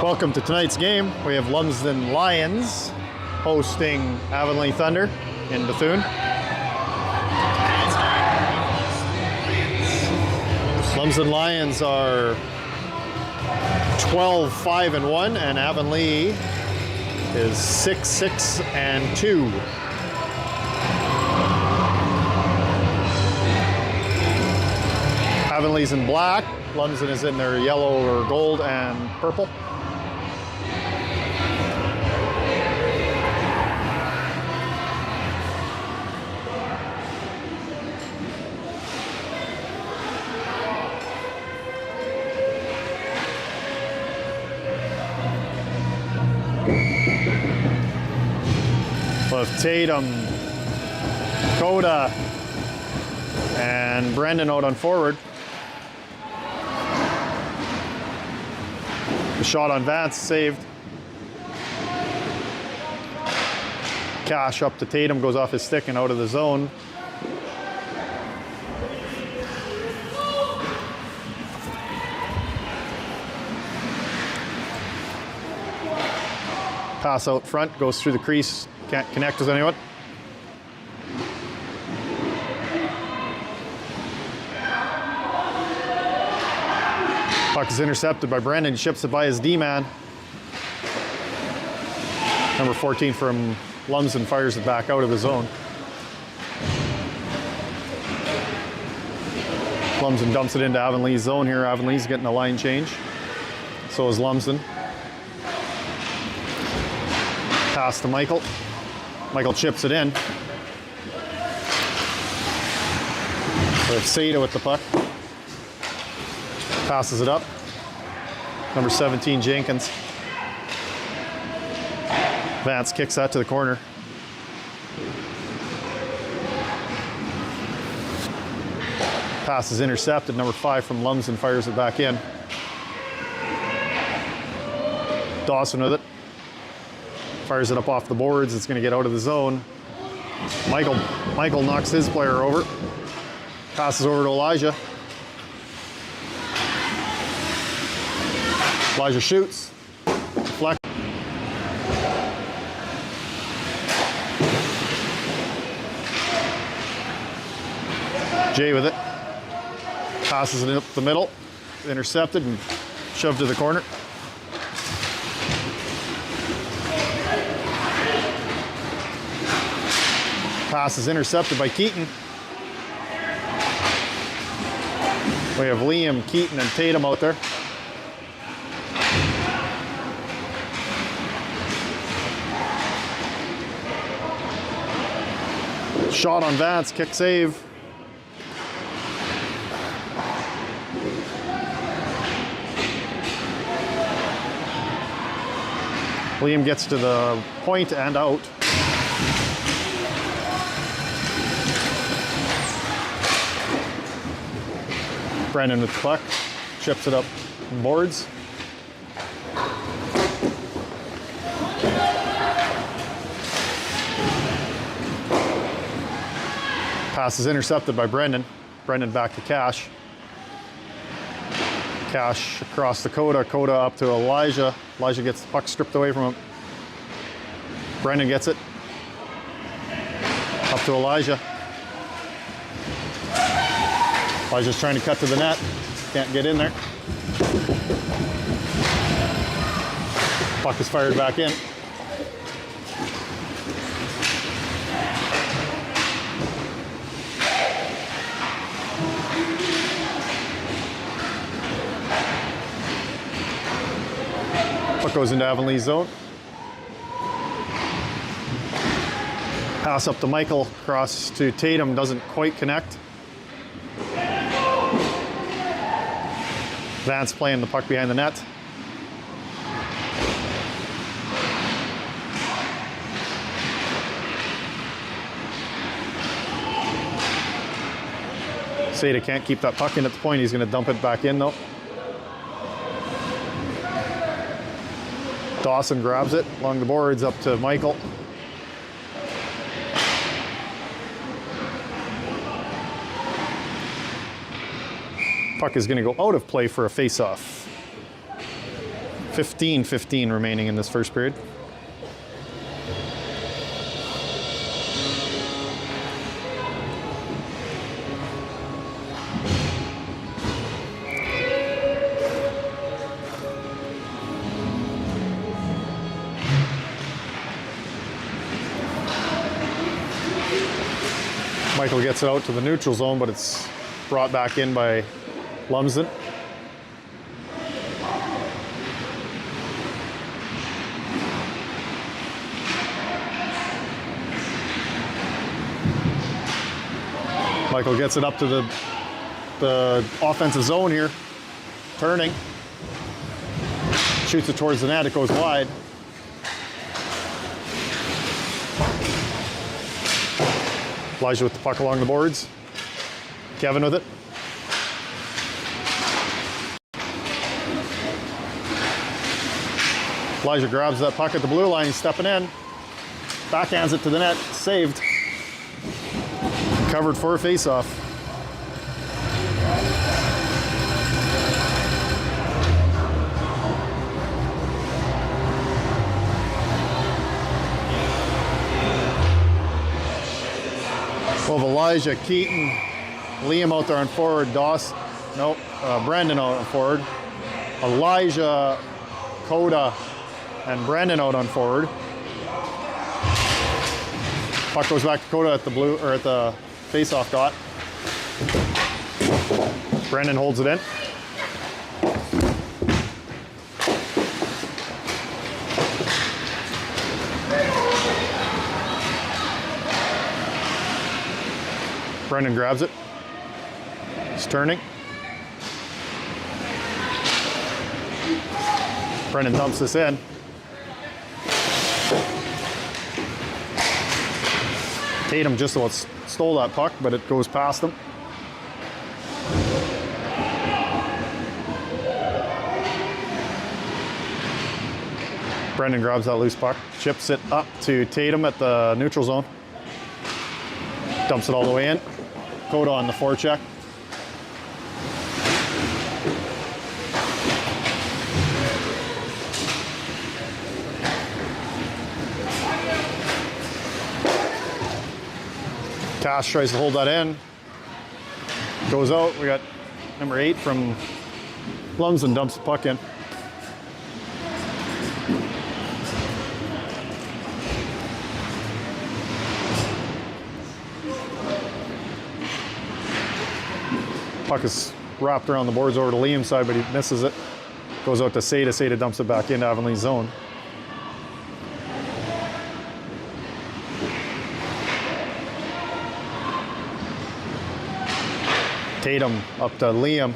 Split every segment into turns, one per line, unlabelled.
Welcome to tonight's game. We have Lumsden Lions hosting Avonlea Thunder in Bethune. Lumsden Lions are 12-5-1, and Avonlea is 6-6-2. Avonlea's in black. Lumsden is in their yellow or gold and purple. With Tatum, Coda, and Brendan out on forward. The shot on Vance saved. Cash up to Tatum, goes off his stick and out of the zone. Pass out front, goes through the crease, can't connect with anyone. Puck is intercepted by Brendan, ships it by his D-man. Number 14 from Lumsden fires it back out of the zone. Lumsden dumps it into Avonlea's zone here. Avonlea's getting a line change. So is Lumsden. Pass to Michael. Michael chips it in. With Seda with the puck. Passes it up. Number 17, Jenkins. Vance kicks that to the corner. Pass is intercepted. Number 5 from Lumsden fires it back in. Dawson with it. Fires it up off the boards. It's going to get out of the zone. Michael knocks his player over. Passes over to Elijah. Elijah shoots. Deflect. Jay with it. Passes it up the middle. Intercepted and shoved to the corner. Pass is intercepted by Keaton. We have Liam, Keaton, and Tatum out there. Shot on Vance, kick save. Liam gets to the point and out. Brendan with the puck, chips it up boards. Pass is intercepted by Brendan. Brendan back to Cash. Cash across to Coda. Coda up to Elijah. Elijah gets the puck stripped away from him. Brendan gets it. Up to Elijah. Elijah's trying to cut to the net. Can't get in there. Puck is fired back in. Puck goes into Avonlea's zone. Pass up to Michael, cross to Tatum, doesn't quite connect. Vance playing the puck behind the net. Seda can't keep that puck in at the point. He's going to dump it back in though. Dawson grabs it along the boards up to Michael. Puck is going to go out of play for a face-off. 15 remaining in this first period. Michael gets it out to the neutral zone, but it's brought back in by Lumsden. Michael gets it up to the offensive zone here, turning, shoots it towards the net, it goes wide. Elijah with the puck along the boards. Kevin with it. Elijah grabs that puck at the blue line, he's stepping in. Backhands it to the net, saved. Covered for a face-off. Well, Elijah, Keaton, Liam out there on forward, Brendan out on forward, Elijah, Coda, and Brendan out on forward. Puck goes back to Coda at the blue or at the face-off dot. Brendan holds it in. Brendan grabs it. He's turning. Brendan dumps this in. Tatum just about stole that puck, but it goes past him. Brendan grabs that loose puck, chips it up to Tatum at the neutral zone. Dumps it all the way in. Coda on the forecheck. Cash tries to hold that in. Goes out. We got number 8 from Lumsden, dumps the puck in. Puck is wrapped around the boards over to Liam's side, but he misses it. Goes out to Seda. Seda dumps it back into Avonlea's zone. Tatum up to Liam.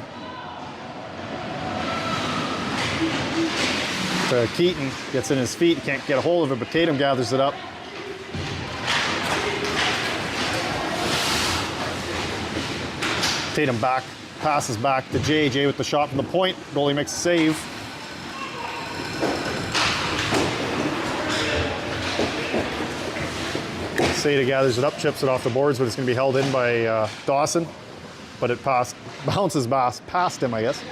To Keaton, gets in his feet, can't get a hold of it, but Tatum gathers it up. Tatum back, passes back to Jay. Jay with the shot from the point. Goalie makes a save. Seda gathers it up, chips it off the boards, but it's going to be held in by Dawson. But it bounces past him, I guess.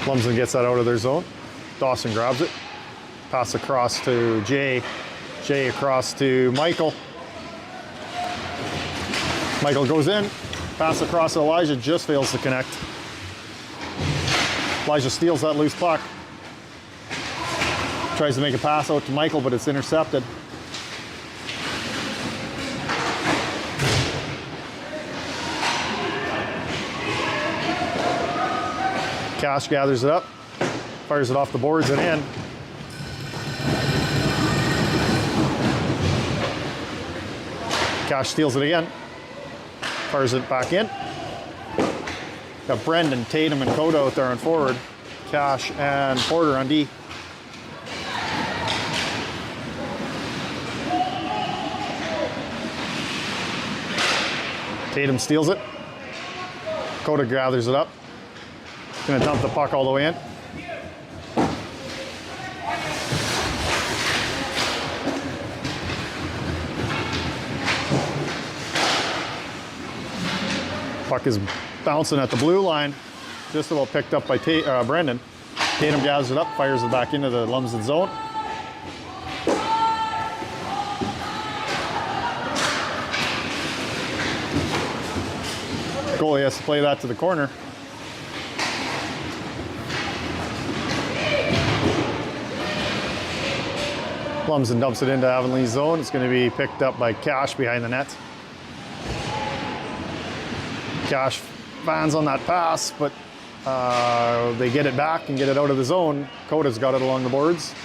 Lumsden gets that out of their zone. Dawson grabs it. Pass across to Jay. Jay across to Michael. Michael goes in. Pass across to Elijah, just fails to connect. Elijah steals that loose puck. Tries to make a pass out to Michael, but it's intercepted. Cash gathers it up, fires it off the boards and in. Cash steals it again, fires it back in. Got Brendan, Tatum, and Coda out there on forward. Cash and Porter on D. Tatum steals it. Coda gathers it up. Gonna dump the puck all the way in. Puck is bouncing at the blue line, just about picked up by Brendan. Tatum gathers it up, fires it back into the Lumsden zone. Goalie has to play that to the corner. Lumsden dumps it into Avonlea's zone. It's going to be picked up by Cash behind the net. Cash fans on that pass, but they get it back and get it out of the zone. Coda's got it along the boards.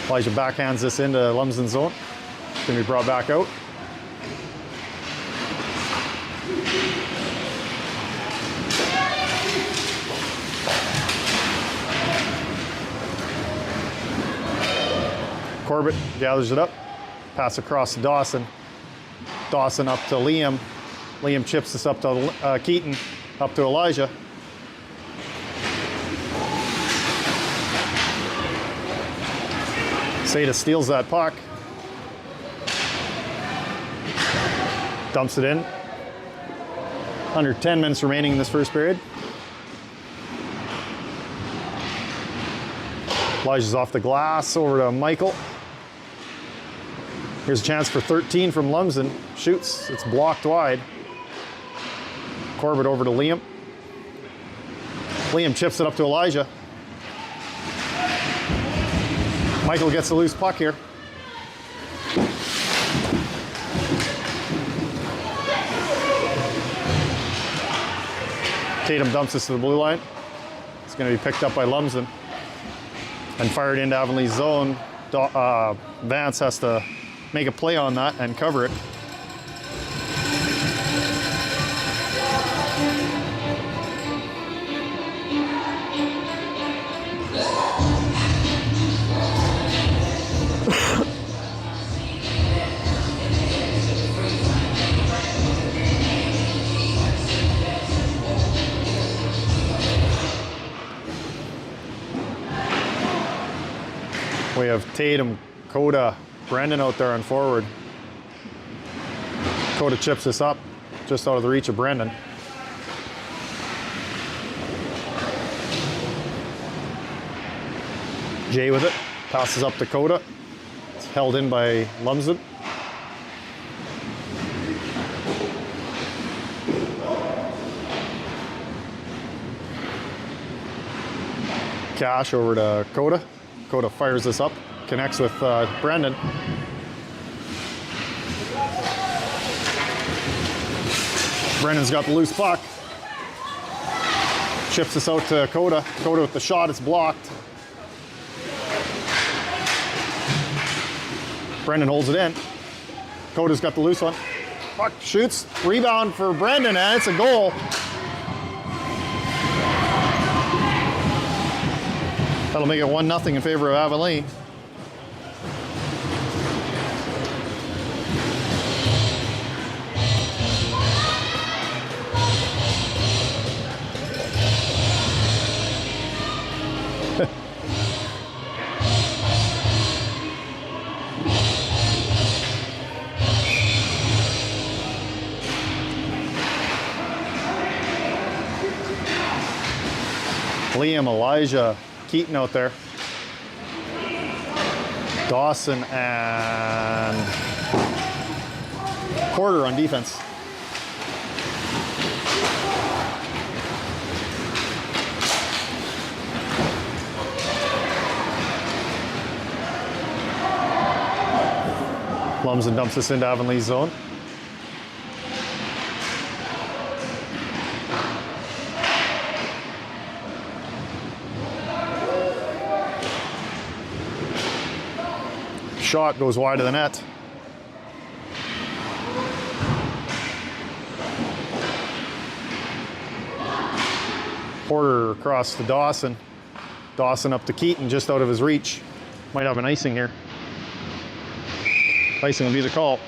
Elijah backhands this into Lumsden's zone. It's going to be brought back out. Corbett gathers it up, pass across to Dawson. Dawson up to Liam. Liam chips this up to Keaton, up to Elijah. Seda steals that puck. Dumps it in. Under 10 minutes remaining in this first period. Elijah's off the glass, over to Michael. Here's a chance for 13 from Lumsden. Shoots, it's blocked wide. Corbett over to Liam. Liam chips it up to Elijah. Michael gets the loose puck here. Tatum dumps this to the blue line. It's going to be picked up by Lumsden and fired into Avonlea's zone. Vance has to make a play on that and cover it. We have Tatum, Coda, Brendan out there on forward. Coda chips this up, just out of the reach of Brendan. Jay with it, passes up to Coda. It's held in by Lumsden. Cash over to Coda. Coda fires this up, connects with Brendan. Brendan's got the loose puck. Chips this out to Coda. Coda with the shot, it's blocked. Brendan holds it in. Coda's got the loose one. Puck shoots, rebound for Brendan, and it's a goal. That'll make it 1-0 in favor of Avonlea. Liam, Elijah, Keaton out there. Dawson and Porter on defense. Lumsden dumps this into Avonlea's zone. Shot goes wide of the net. Porter across to Dawson. Dawson up to Keaton, just out of his reach. Might have an icing here. Icing will be the call.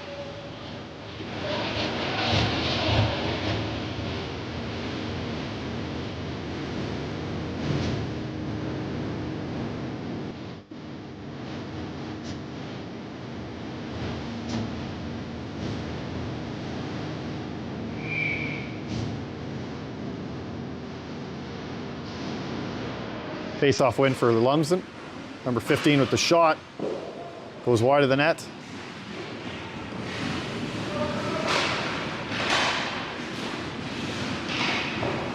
Face-off win for Lumsden. Number 15 with the shot. Goes wide of the net.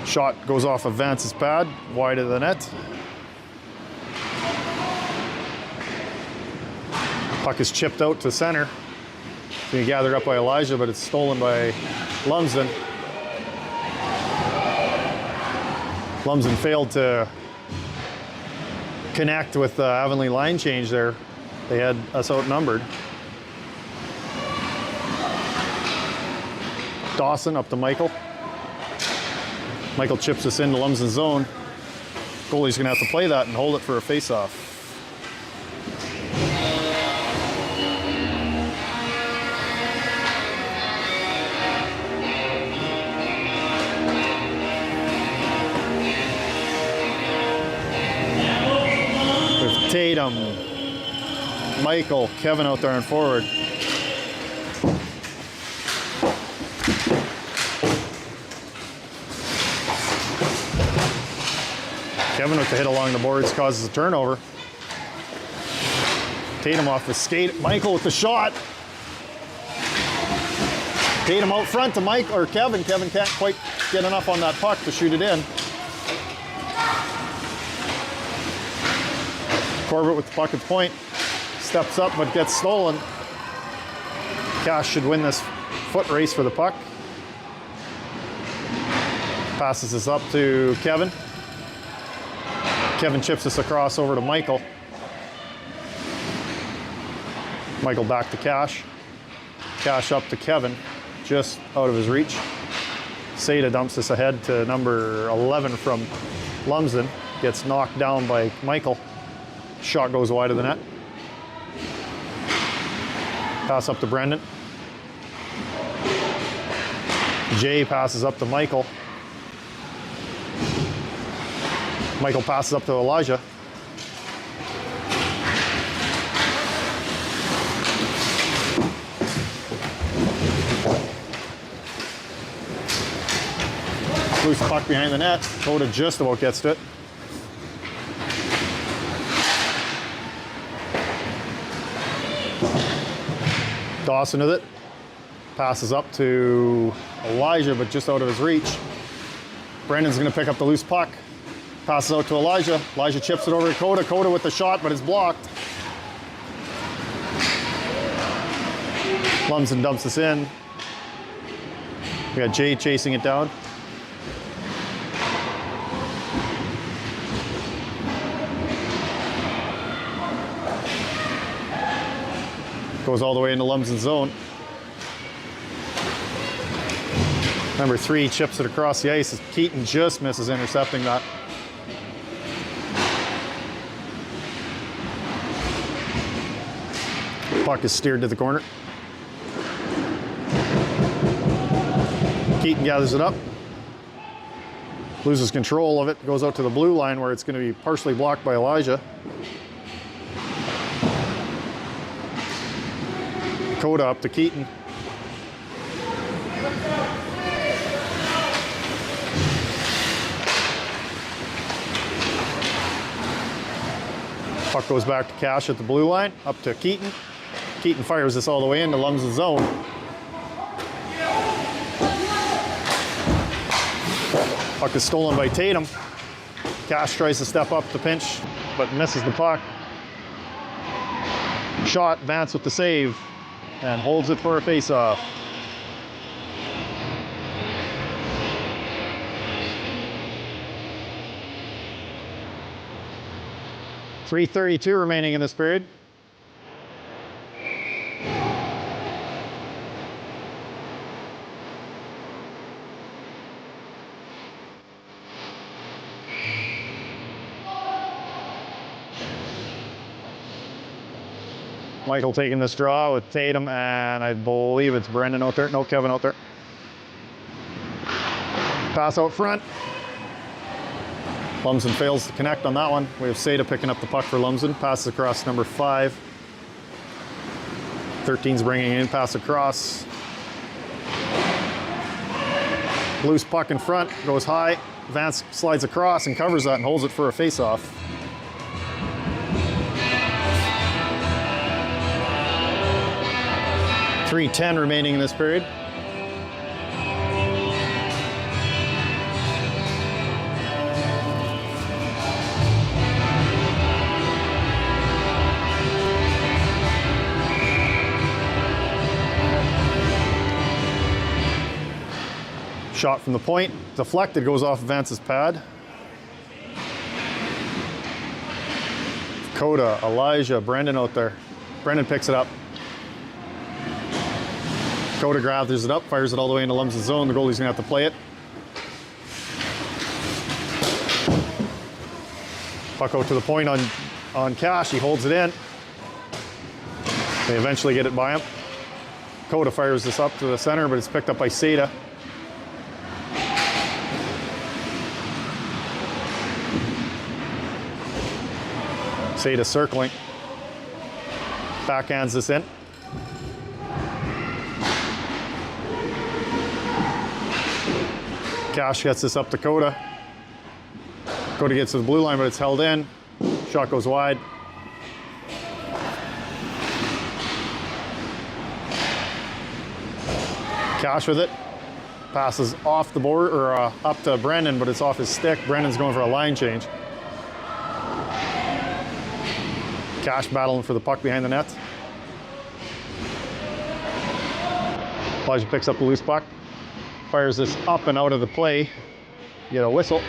Shot goes off of Vance's pad, wide of the net. Puck is chipped out to center. It's being gathered up by Elijah, but it's stolen by Lumsden. Lumsden failed to connect with the Avonlea line change there. They had us outnumbered. Dawson up to Michael. Michael chips us into Lumsden's zone. Goalie's gonna have to play that and hold it for a face-off. With Tatum, Michael, Kevin out there on forward. Kevin with the hit along the boards causes a turnover. Tatum off the skate. Michael with the shot. Tatum out front to Mike or Kevin. Kevin can't quite get enough on that puck to shoot it in. Corbett with the puck at the point. Steps up but gets stolen. Cash should win this foot race for the puck. Passes this up to Kevin. Kevin chips us across over to Michael. Michael back to Cash. Cash up to Kevin, just out of his reach. Seda dumps this ahead to number 11 from Lumsden. Gets knocked down by Michael. Shot goes wide of the net. Pass up to Brendan. Jay passes up to Michael. Michael passes up to Elijah. Loose puck behind the net. Coda just about gets to it. Dawson with it. Passes up to Elijah, but just out of his reach. Brendan's going to pick up the loose puck. Passes out to Elijah. Elijah chips it over to Coda. Coda with the shot, but it's blocked. Lumsden dumps this in. We got Jay chasing it down. Goes all the way into Lumsden's zone. Number 3 chips it across the ice as Keaton just misses intercepting that. Puck is steered to the corner. Keaton gathers it up. Loses control of it. Goes out to the blue line where it's going to be partially blocked by Elijah. Coda up to Keaton. Puck goes back to Cash at the blue line. Up to Keaton. Keaton fires this all the way into Lumsden's zone. Puck is stolen by Tatum. Cash tries to step up to pinch, but misses the puck. Shot, Vance with the save, and holds it for a face-off. .332 remaining in this period. Michael taking this draw with Tatum, and I believe it's Brendan out there. No, Kevin out there. Pass out front. Lumsden fails to connect on that one. We have Seda picking up the puck for Lumsden. Passes across number 5. 13's bringing in, pass across. Loose puck in front, goes high. Vance slides across and covers that and holds it for a face-off. 3:10 remaining in this period. Shot from the point, deflected, goes off Vance's pad. Coda, Elijah, Brendan out there. Brendan picks it up. Coda gathers it up, fires it all the way into Lumsden's zone. The goalie's gonna have to play it. Puck out to the point on Cash, he holds it in. They eventually get it by him. Coda fires this up to the center, but it's picked up by Seda. Seda circling. Backhands this in. Cash gets this up to Coda. Coda gets to the blue line, but it's held in. Shot goes wide. Cash with it. Passes off the board, or up to Brendan, but it's off his stick. Brendan's going for a line change. Cash battling for the puck behind the net. Elijah picks up the loose puck, fires this up and out of the play. You get a whistle.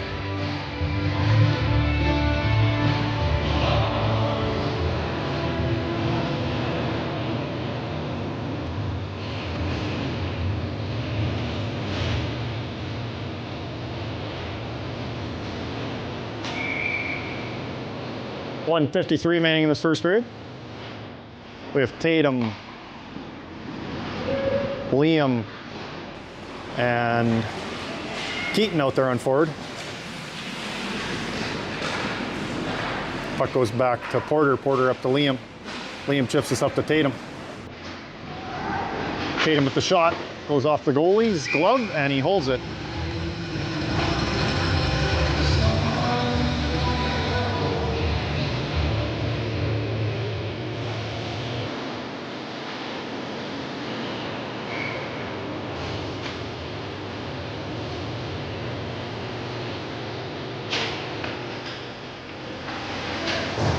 .153 remaining in this first period. We have Tatum, Liam, and Keaton out there on forward. Puck goes back to Porter, Porter up to Liam. Liam chips this up to Tatum. Tatum with the shot, goes off the goalie's glove, and he holds it.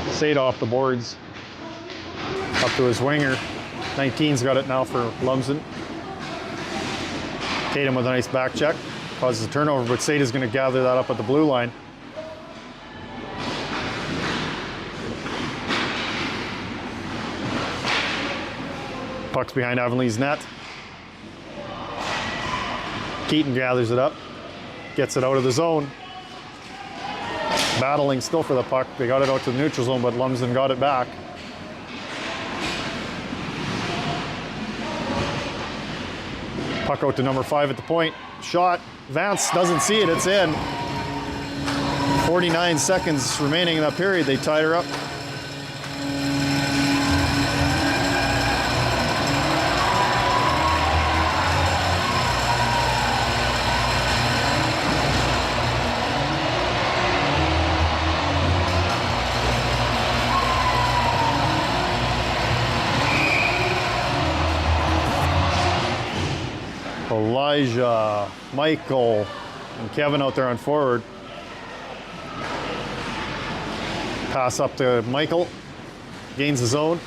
Sada off the boards, up to his winger. 19's got it now for Lumsden. Tatum with a nice back check, causes a turnover, but Sada's going to gather that up at the blue line. Puck's behind Avonlea's net. Keaton gathers it up, gets it out of the zone. Battling still for the puck. They got it out to the neutral zone, but Lumsden got it back. Puck out to number 5 at the point. Shot. Vance doesn't see it. It's in. 49 seconds remaining in that period. They tied her up. Elijah, Michael, and Kevin out there on forward. Pass up to Michael, gains the zone.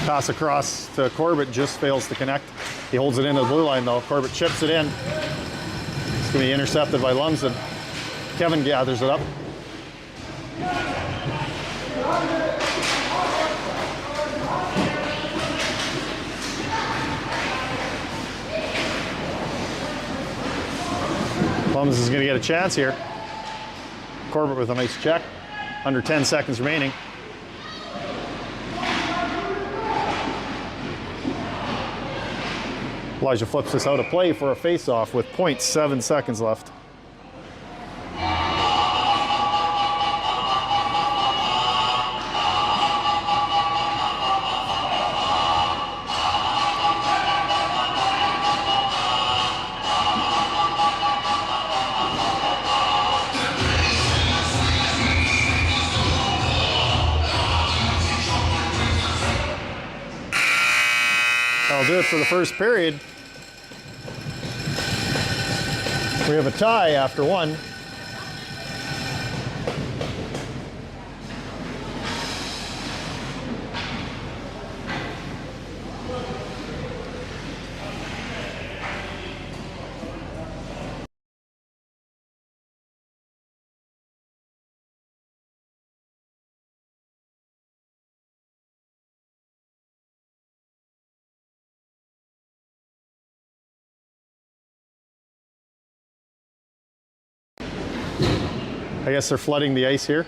Pass across to Corbett, just fails to connect. He holds it into the blue line though. Corbett chips it in. It's going to be intercepted by Lumsden. Kevin gathers it up. Lumsden's going to get a chance here. Corbett with a nice check. Under 10 seconds remaining. Elijah flips this out of play for a face-off with 0.7 seconds left. That'll do it for the first period. We have a tie after one. I guess they're flooding the ice here.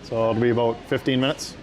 So it'll be about 15 minutes.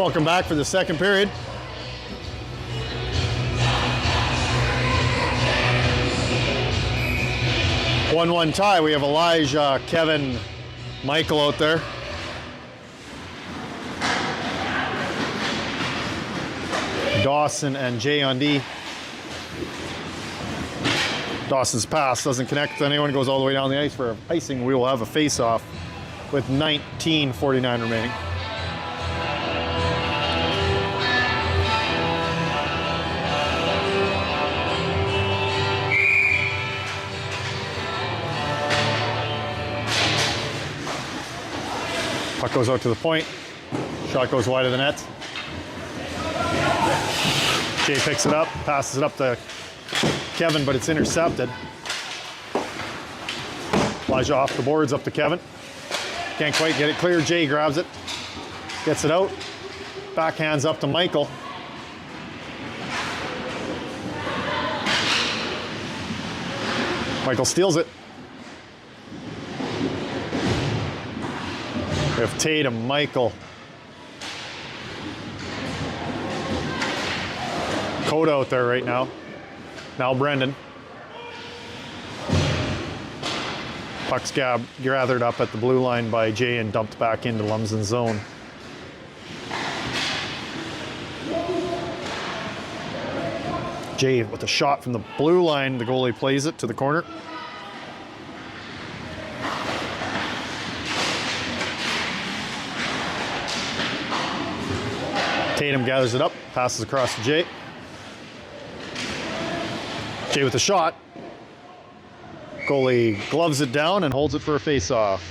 Welcome back for the second period. One tie. We have Elijah, Kevin, Michael out there. Dawson and Jay on D. Dawson's pass doesn't connect to anyone, goes all the way down the ice for icing. We will have a face-off with 19:49 remaining. Puck goes out to the point. Shot goes wide of the net. Jay picks it up, passes it up to Kevin, but it's intercepted. Elijah off the boards, up to Kevin. Can't quite get it clear. Jay grabs it, gets it out. Backhands up to Michael. Michael steals it. We have Tatum, Michael. Coda out there right now. Now Brendan. Puck's gathered up at the blue line by Jay and dumped back into Lumsden's zone. Jay with a shot from the blue line. The goalie plays it to the corner. Tatum gathers it up, passes across to Jay. Jay with a shot. Goalie gloves it down and holds it for a face-off.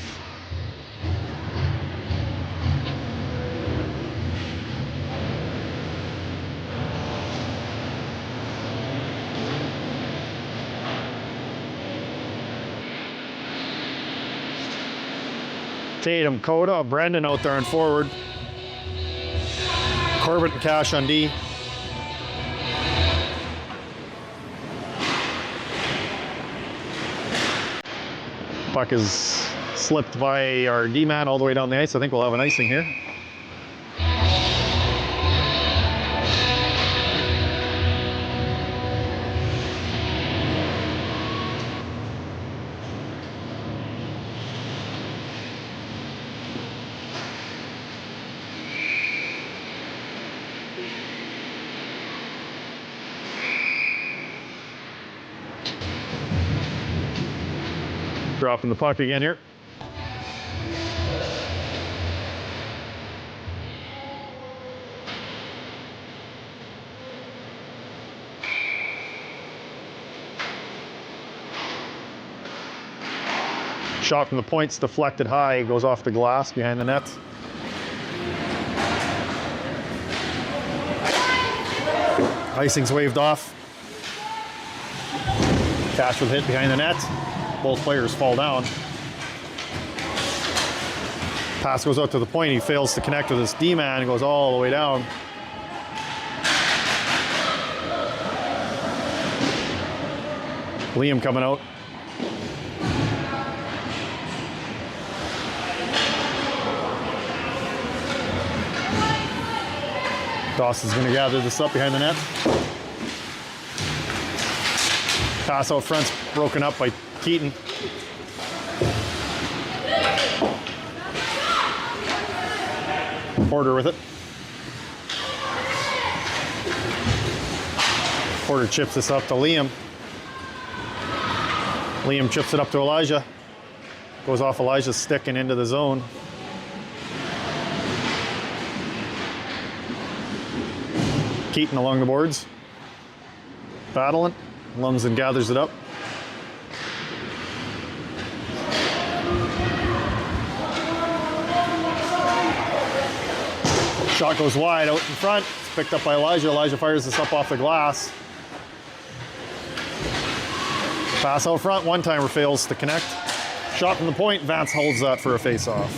Tatum, Coda, Brendan out there and forward. Corbett and Cash on D. Puck is slipped by our D-man all the way down the ice. I think we'll have an icing here. Dropping the puck again here. Shot from the point's deflected high, goes off the glass behind the net. Icing's waved off. Cash with hit behind the net. Both players fall down. Pass goes out to the point. He fails to connect with his D-man and goes all the way down. Liam coming out. Dawson's going to gather this up behind the net. Pass out front's broken up by Keaton. Porter with it. Porter chips this up to Liam. Liam chips it up to Elijah. Goes off Elijah's stick and into the zone. Keaton along the boards. Battling. Lumsden gathers it up. Shot goes wide out in front. It's picked up by Elijah. Elijah fires this up off the glass. Pass out front. One-timer fails to connect. Shot from the point. Vance holds that for a face-off.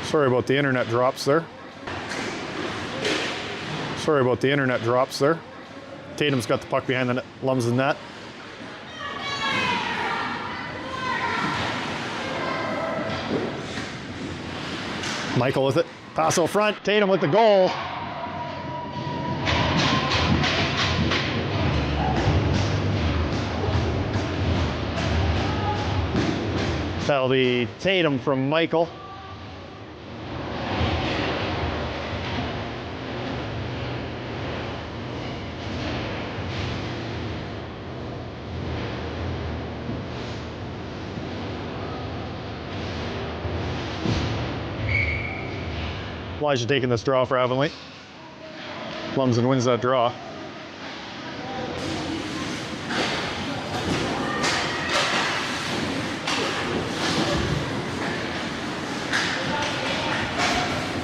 Sorry about the internet drops there. Sorry about the internet drops there. Tatum's got the puck behind the Lumsden net. Michael with it. Pass out front. Tatum with the goal. That'll be Tatum from Michael. Elijah taking this draw for Avonlea. Lumsden wins that draw.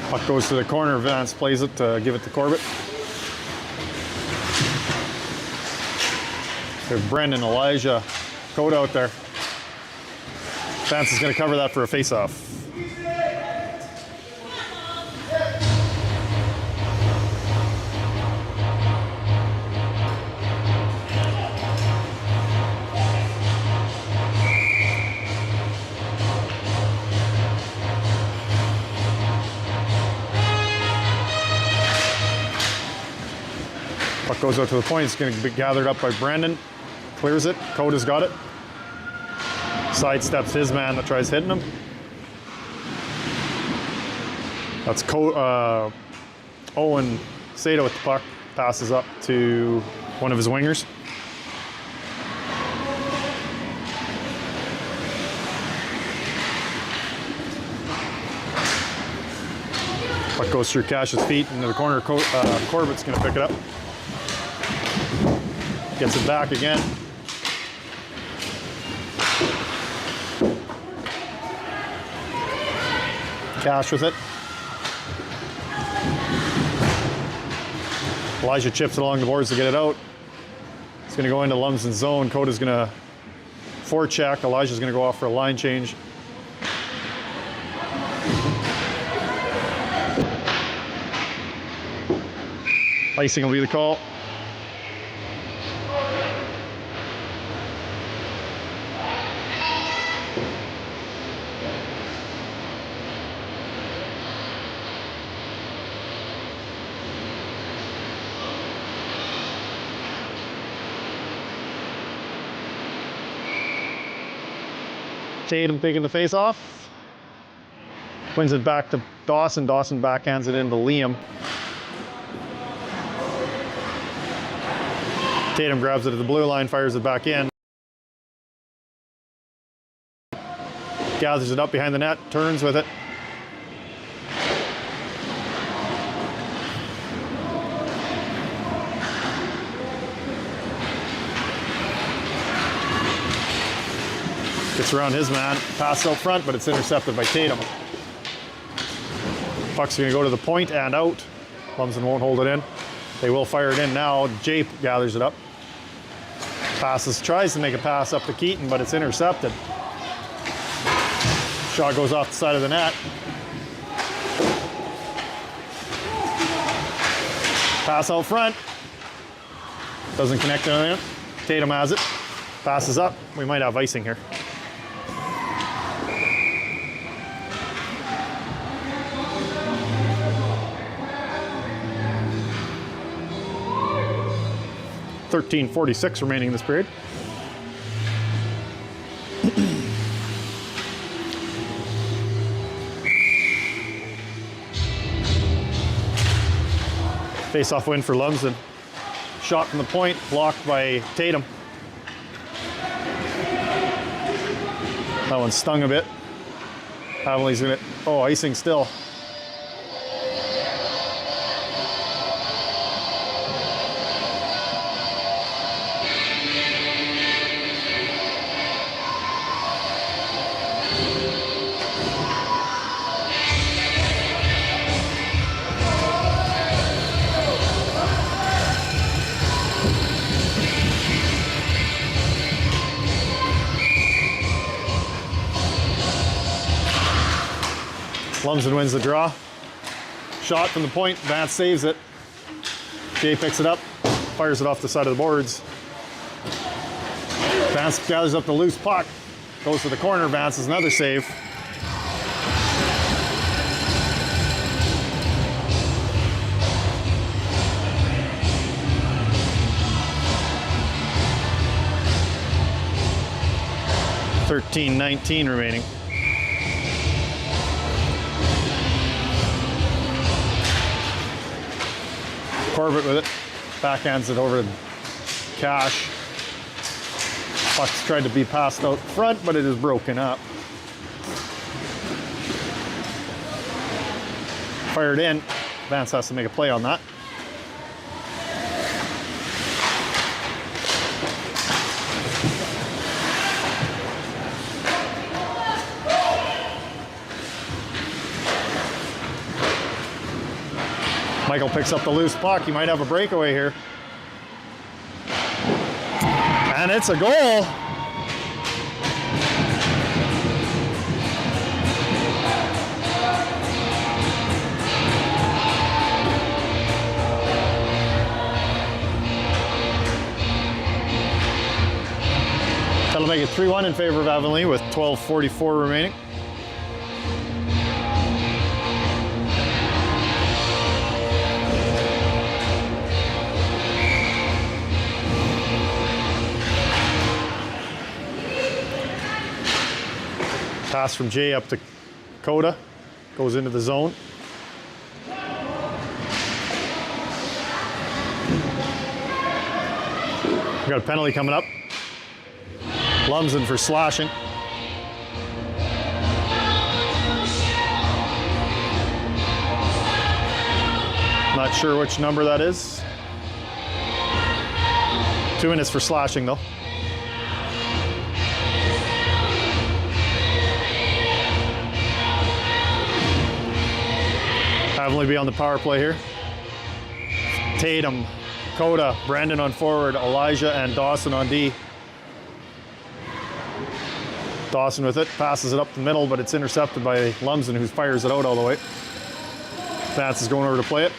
Puck goes to the corner. Vance plays it to give it to Corbett. There's Brendan, Elijah, Coda out there. Vance is going to cover that for a face-off. Puck goes out to the point. It's going to be gathered up by Brandon. Clears it. Coda's got it. Sidesteps his man that tries hitting him. That's Owen Sato with the puck. Passes up to one of his wingers. Puck goes through Cash's feet into the corner. Corbett's going to pick it up. Gets it back again. Cash with it. Elijah chips it along the boards to get it out. It's going to go into Lumsden's zone. Coda's going to forecheck. Elijah's going to go off for a line change. Icing will be the call. Tatum taking the face off. Wins it back to Dawson. Dawson backhands it into Liam. Tatum grabs it at the blue line, fires it back in. Gathers it up behind the net, turns with it. Gets around his man, pass out front, but it's intercepted by Tatum. Puck's gonna go to the point and out. Lumsden won't hold it in. They will fire it in now. Jay gathers it up. Passes, tries to make a pass up to Keaton, but it's intercepted. Shot goes off the side of the net. Pass out front. Doesn't connect to anything. Tatum has it. Passes up. We might have icing here. .46 remaining in this period. Face-off win for Lumsden. Shot from the point, blocked by Tatum. That one stung a bit. Avonlea's gonna, icing still. Lumsden wins the draw. Shot from the point, Vance saves it. Jay picks it up, fires it off the side of the boards. Vance gathers up the loose puck, goes to the corner, Vance is another save. 13:19 remaining. Corbett with it. Backhands it over to Cash. Puck's tried to be passed out front, but it is broken up. Fired in. Vance has to make a play on that. Michael picks up the loose puck. He might have a breakaway here. And it's a goal. That'll make it 3-1 in favor of Avonlea with 12:44 remaining. Pass from Jay up to Coda, goes into the zone. We got a penalty coming up. Lumsden for slashing. Not sure which number that is. 2 minutes for slashing though. Avonlea be on the power play here. Tatum, Coda, Brandon on forward, Elijah and Dawson on D. Dawson with it, passes it up the middle, but it's intercepted by Lumsden, who fires it out all the way. Vance is going over to play it.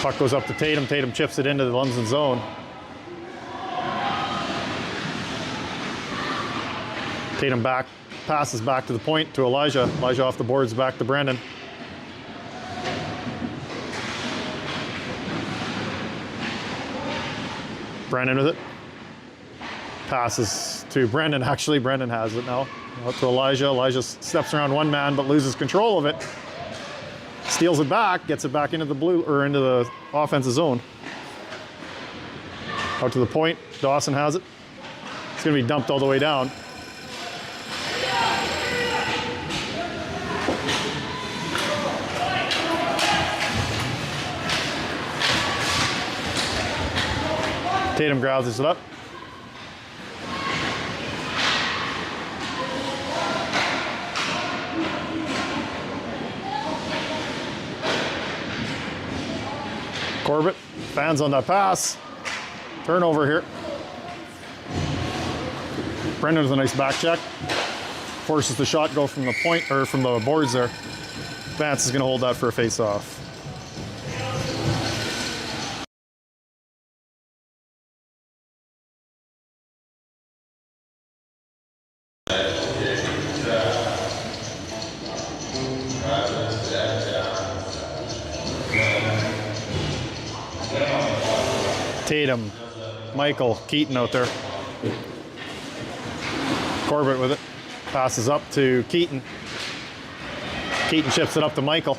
Puck goes up to Tatum. Tatum chips it into the Lumsden zone. Tatum back, passes back to the point to Elijah. Elijah off the boards back to Brandon. Brandon with it. Passes to Brandon, actually. Brandon has it now. Out to Elijah. Elijah steps around one man but loses control of it. Steals it back, gets it back into the blue or into the offensive zone. Out to the point. Dawson has it. It's going to be dumped all the way down. Tatum grabs it up. Corbett, fans on that pass. Turnover here. Brendan with a nice back check. Forces the shot go from the point, or from the boards there. Vance is going to hold that for a face-off. Tatum, Michael, Keaton out there. Corbett with it. Passes up to Keaton. Keaton chips it up to Michael.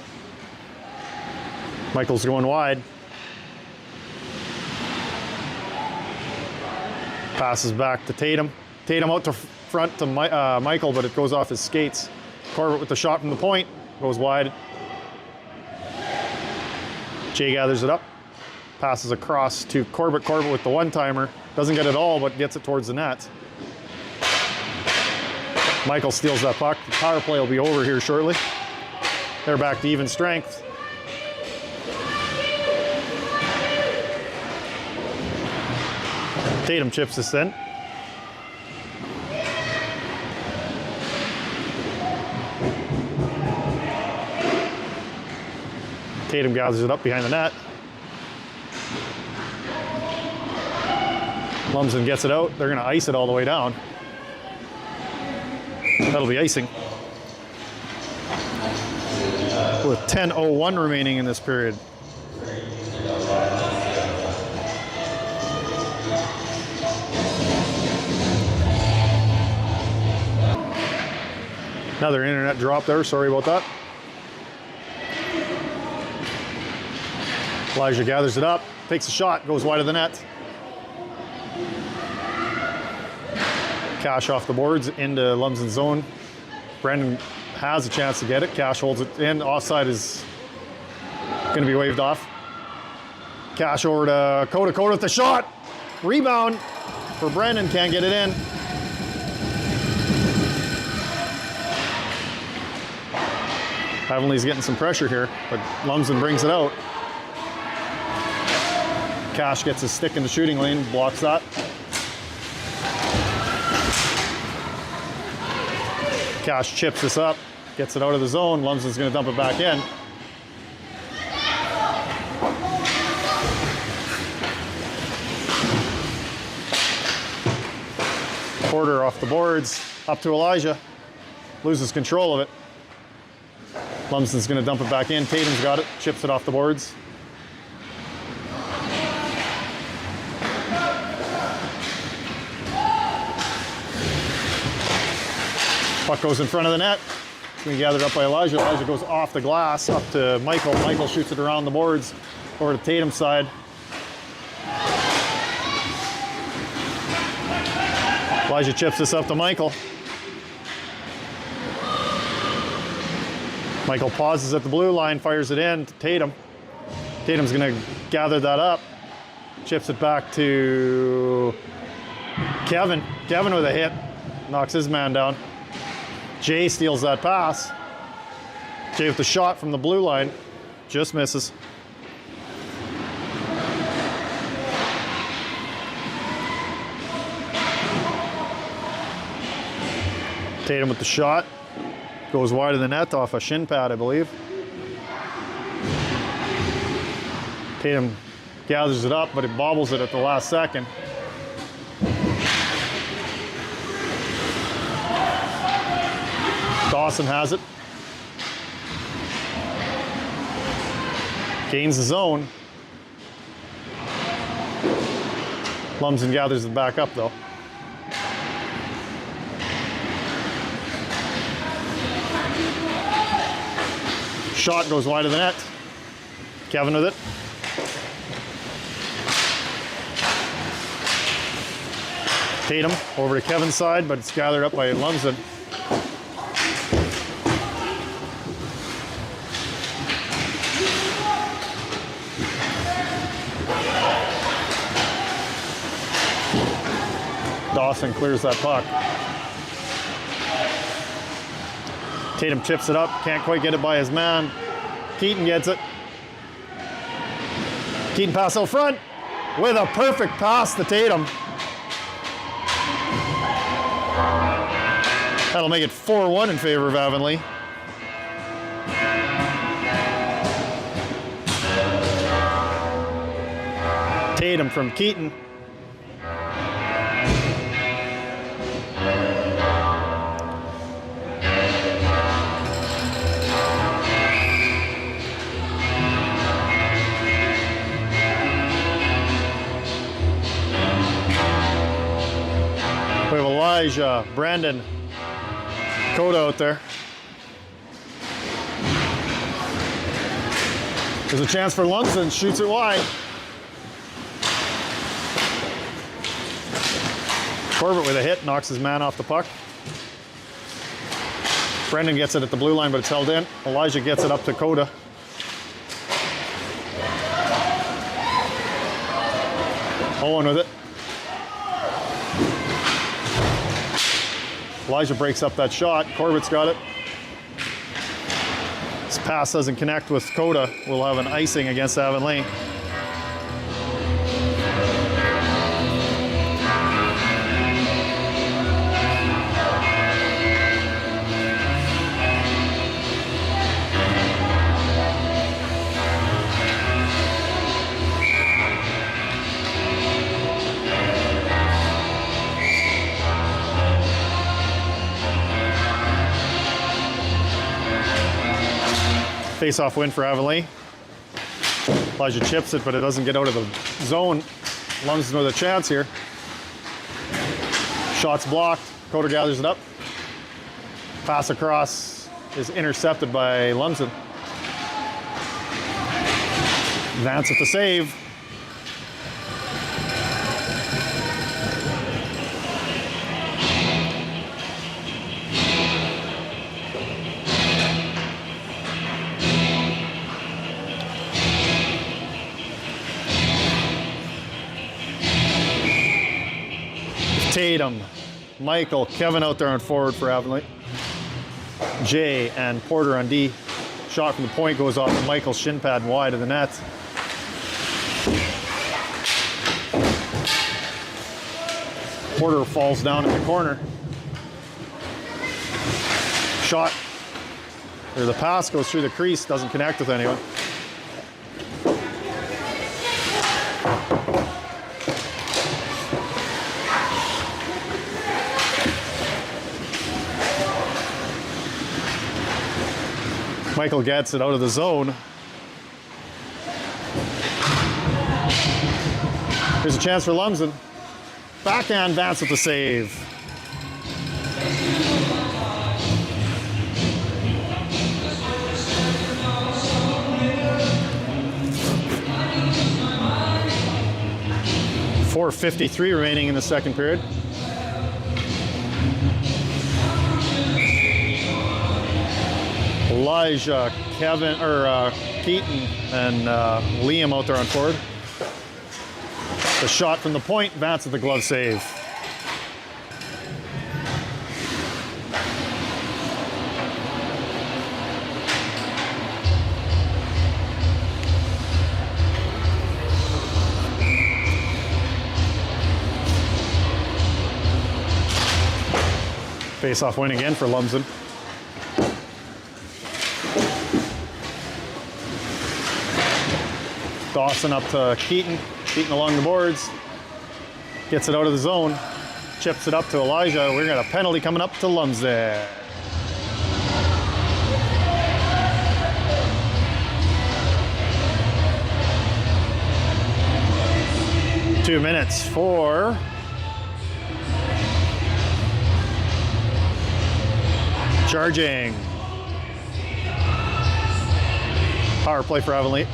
Michael's going wide. Passes back to Tatum. Tatum out to front to Michael, but it goes off his skates. Corbett with the shot from the point. Goes wide. Jay gathers it up. Passes across to Corbett. Corbett with the one-timer. Doesn't get it all, but gets it towards the net. Michael steals that puck. The power play will be over here shortly. They're back to even strength. Tatum chips this in. Tatum gathers it up behind the net. Lumsden gets it out. They're going to ice it all the way down. That'll be icing. with 10:01 remaining in this period. Another internet drop there, sorry about that. Elijah gathers it up, takes a shot, goes wide of the net. Cash off the boards into Lumsden's zone. Brendan has a chance to get it. Cash holds it in. Offside is going to be waved off. Cash over to Coda. Coda with the shot. Rebound for Brendan. Can't get it in. Avonlea's getting some pressure here, but Lumsden brings it out. Cash gets his stick in the shooting lane, blocks that. Cash chips this up, gets it out of the zone. Lumsden's going to dump it back in. Porter off the boards, up to Elijah. Loses control of it. Lumsden's going to dump it back in. Tatum's got it, chips it off the boards. Puck goes in front of the net. It's going to be gathered up by Elijah. Elijah goes off the glass up to Michael. Michael shoots it around the boards over to Tatum's side. Elijah chips this up to Michael. Michael pauses at the blue line, fires it in to Tatum. Tatum's going to gather that up, chips it back to Kevin. Kevin with a hit, knocks his man down. Jay steals that pass. Jay with the shot from the blue line, just misses. Tatum with the shot. Goes wide of the net off a shin pad, I believe. Tatum gathers it up, but it bobbles it at the last second. Dawson has it. Gains the zone. Lumsden gathers it back up, though. Shot goes wide of the net. Kevin with it. Tatum over to Kevin's side, but it's gathered up by Lumsden. Dawson clears that puck. Tatum chips it up, can't quite get it by his man. Keaton gets it. Keaton pass out front with a perfect pass to Tatum. That'll make it 4-1 in favor of Avonlea. Tatum from Keaton. We have Elijah, Brandon, Coda out there. There's a chance for Lumsden, shoots it wide. Corbett with a hit, knocks his man off the puck. Brendan gets it at the blue line, but it's held in. Elijah gets it up to Coda. Owen with it. Elijah breaks up that shot. Corbett's got it. This pass doesn't connect with Coda. We'll have an icing against Avonlea. Face-off win for Avonlea. Elijah chips it, but it doesn't get out of the zone. Lumsden with a chance here. Shot's blocked. Coder gathers it up. Pass across is intercepted by Lumsden. Vance with the save. Tatum, Michael, Kevin out there on forward for Avonlea. Jay and Porter on D. Shot from the point goes off Michael's shin pad wide of the net. Porter falls down in the corner. Shot, or the pass goes through the crease, doesn't connect with anyone. Michael gets it out of the zone. Here's a chance for Lumsden. Backhand Vance with the save. .453 remaining in the second period. Elijah, Kevin, or Keaton, and Liam out there on forward. The shot from the point, Vance with the glove save. Face-off win again for Lumsden. Dawson up to Keaton. Keaton along the boards. Gets it out of the zone. Chips it up to Elijah. We're got a penalty coming up to Lumsden. Two minutes for charging. Power play for Avonlea.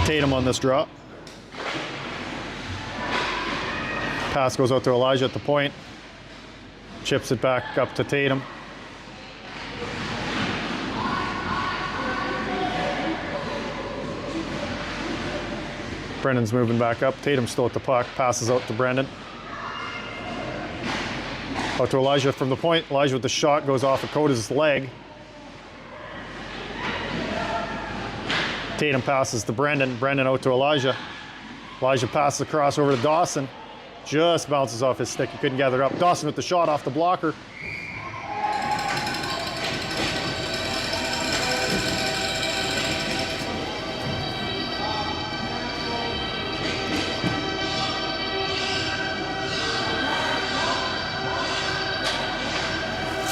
Tatum on this drop. Pass goes out to Elijah at the point. Chips it back up to Tatum. Brendan's moving back up. Tatum's still at the puck. Passes out to Brendan. Out to Elijah from the point. Elijah with the shot goes off of Coda's leg. Tatum passes to Brendan. Brendan out to Elijah. Elijah passes across over to Dawson. Just bounces off his stick. He couldn't gather it up. Dawson with the shot off the blocker.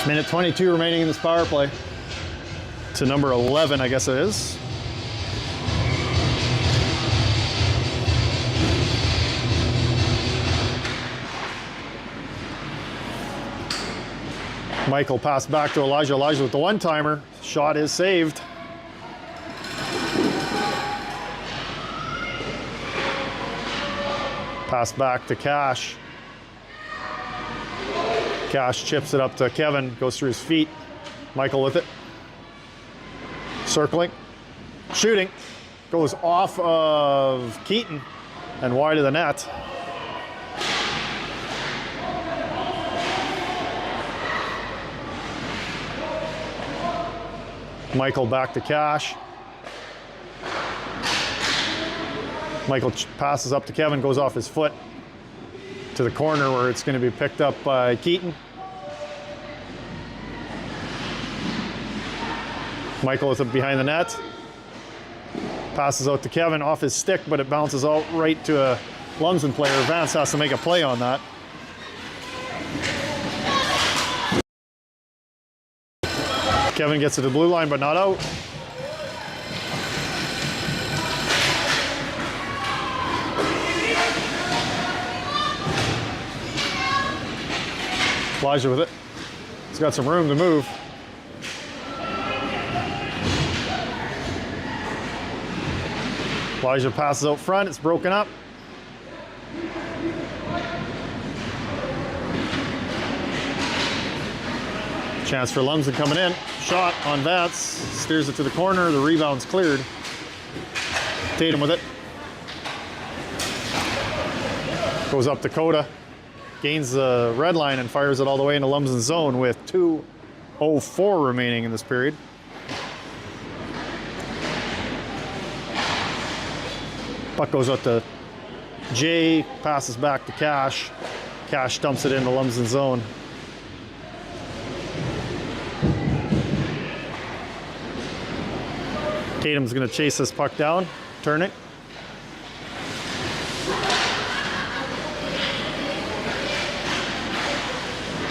Minute 22 remaining in this power play. To number 11, I guess it is. Michael passed back to Elijah. Elijah with the one-timer. Shot is saved. Pass back to Cash. Cash chips it up to Kevin. Goes through his feet. Michael with it. Circling. Shooting. Goes off of Keaton and wide of the net. Michael back to Cash. Michael passes up to Kevin, goes off his foot to the corner where it's going to be picked up by Keaton. Michael is up behind the net. Passes out to Kevin off his stick, but it bounces out right to a Lumsden player. Vance has to make a play on that. Kevin gets to the blue line, but not out. Elijah with it. He's got some room to move. Elijah passes out front. It's broken up. Chance for Lumsden coming in. Shot on Vance. Steers it to the corner. The rebound's cleared. Tatum with it. Goes up to Coda. Gains the red line and fires it all the way into Lumsden's zone with 2:04 remaining in this period. Puck goes out to Jay. Passes back to Cash. Cash dumps it into Lumsden's zone. Tatum's going to chase this puck down, turn it.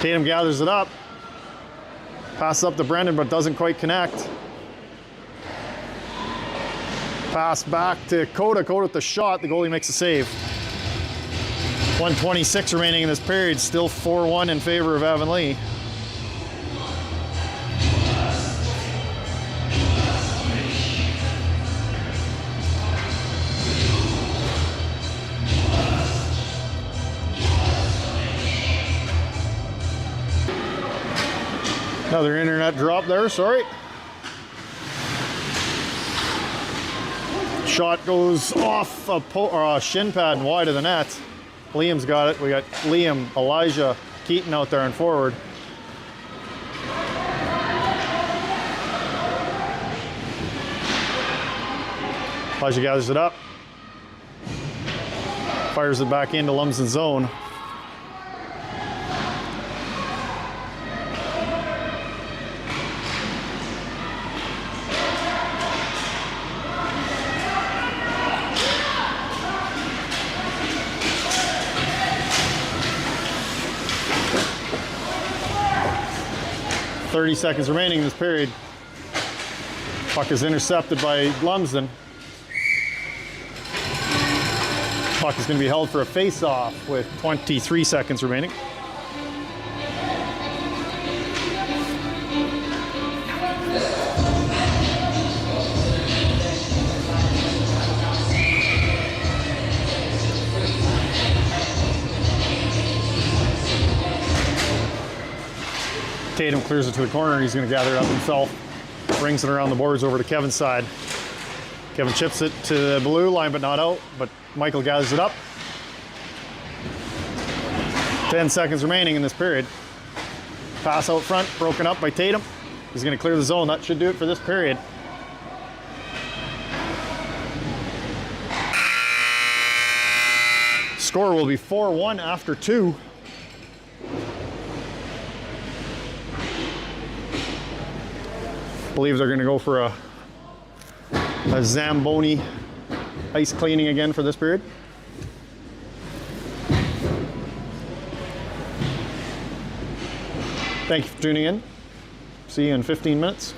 Tatum gathers it up, passes up to Brendan, but doesn't quite connect. Pass back to Coda. Coda with the shot. The goalie makes a save. 1:26 remaining in this period. Still 4-1 in favor of Avonlea. Another internet drop there, sorry. Shot goes off a shin pad and wide of the net. Liam's got it. We got Liam, Elijah, Keaton out there and forward. Elijah gathers it up. Fires it back into Lumsden's zone. .30 seconds remaining in this period. Puck is intercepted by Lumsden. Puck is going to be held for a face-off with 23 seconds remaining. Tatum clears it to the corner. He's going to gather it up himself. Brings it around the boards over to Kevin's side. Kevin chips it to the blue line, but not out. But Michael gathers it up. 10 seconds remaining in this period. Pass out front, broken up by Tatum. He's going to clear the zone. That should do it for this period. Score will be 4-1 after 2. I believe they're going to go for a Zamboni ice cleaning again for this period. Thank you for tuning in. See you in 15 minutes.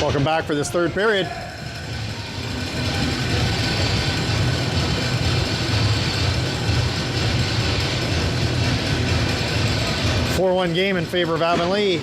Welcome back for this third period. 4-1 game in favor of Avonlea.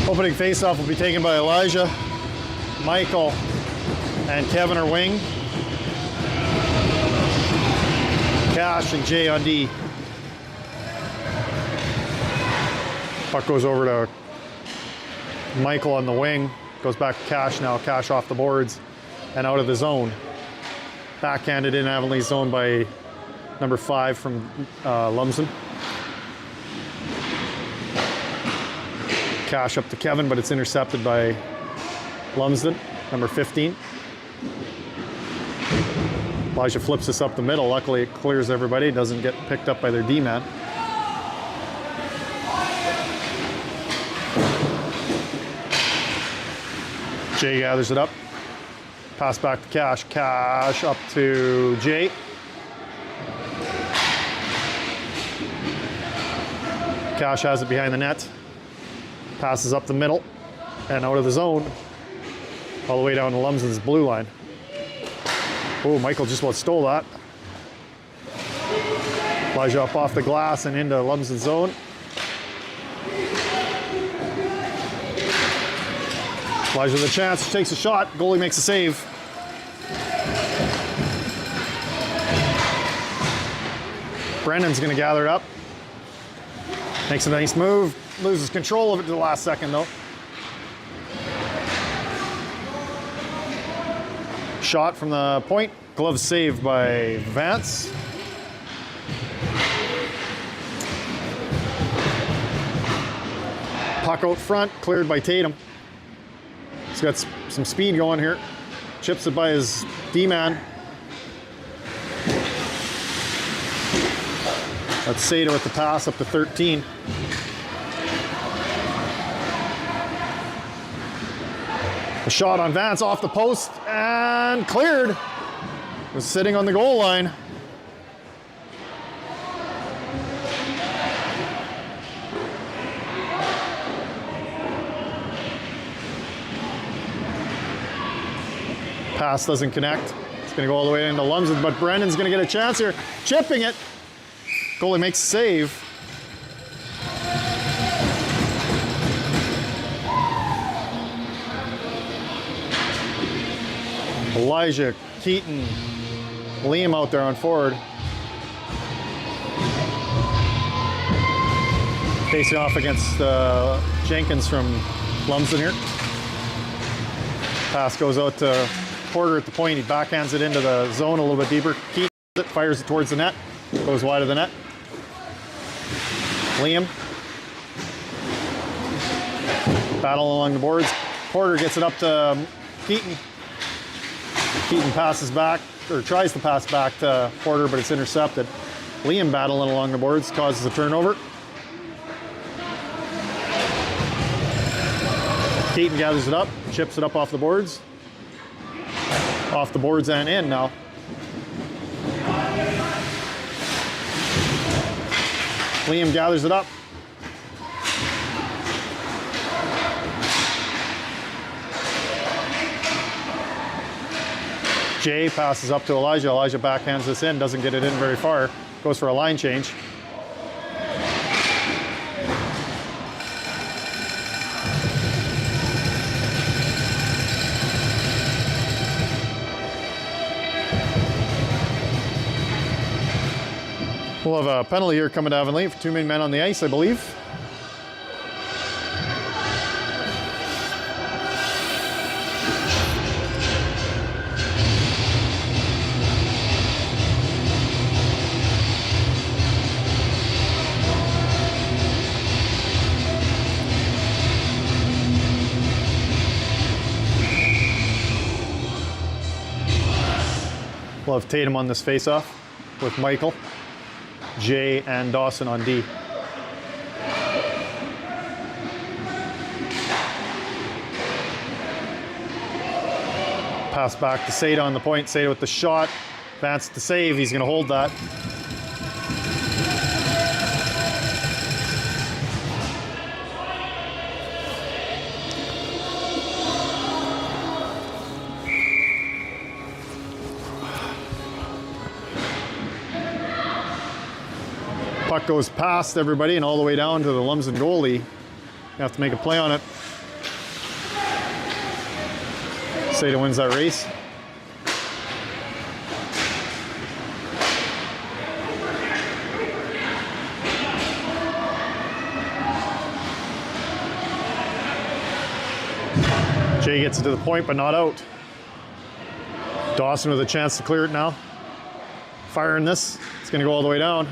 Opening faceoff will be taken by Elijah, Michael, and Kevin are wing. Cash and Jay on D. Puck goes over to Michael on the wing. Goes back to Cash now. Cash off the boards and out of the zone. Backhanded in Avonlea's zone by number 5 from Lumsden. Cash up to Kevin, but it's intercepted by Lumsden, number 15. Elijah flips this up the middle. Luckily, it clears everybody. It doesn't get picked up by their D-man. Jay gathers it up. Pass back to Cash. Cash up to Jay. Cash has it behind the net. Passes up the middle and out of the zone, all the way down to Lumsden's blue line. Oh, Michael just about stole that. Elijah up off the glass and into Lumsden's zone. Elijah with a chance, takes a shot, goalie makes a save. Brendan's gonna gather it up. Makes a nice move. Loses control of it to the last second though. Shot from the point. Glove saved by Vance. Puck out front, cleared by Tatum. He's got some speed going here. Chips it by his D-man. That's Sato with the pass up to 13. A shot on Vance off the post and cleared. Was sitting on the goal line. Pass doesn't connect. It's going to go all the way into Lumsden, but Brendan's going to get a chance here. Chipping it. Goalie makes a save. Elijah, Keaton, Liam out there on forward. Facing off against Jenkins from Lumsden here. Pass goes out to Porter at the point. He backhands it into the zone a little bit deeper. Keaton fires it towards the net. Goes wide of the net. Liam. Battle along the boards. Porter gets it up to Keaton. Keaton passes back, or tries to pass back to Porter, but it's intercepted. Liam battling along the boards, causes a turnover. Keaton gathers it up, chips it up off the boards. Off the boards and in now. Liam gathers it up. Jay passes up to Elijah. Elijah backhands this in, doesn't get it in very far. Goes for a line change. We'll have a penalty here coming to Avonlea for 2 main men on the ice, I believe. We'll have Tatum on this face-off with Michael, Jay, and Dawson on D. Pass back to Seda on the point. Seda with the shot. Vance to save. He's going to hold that. Puck goes past everybody and all the way down to the Lumsden goalie. You have to make a play on it. Seda wins that race. Jay gets it to the point, but not out. Dawson with a chance to clear it now. Firing this. It's going to go all the way down.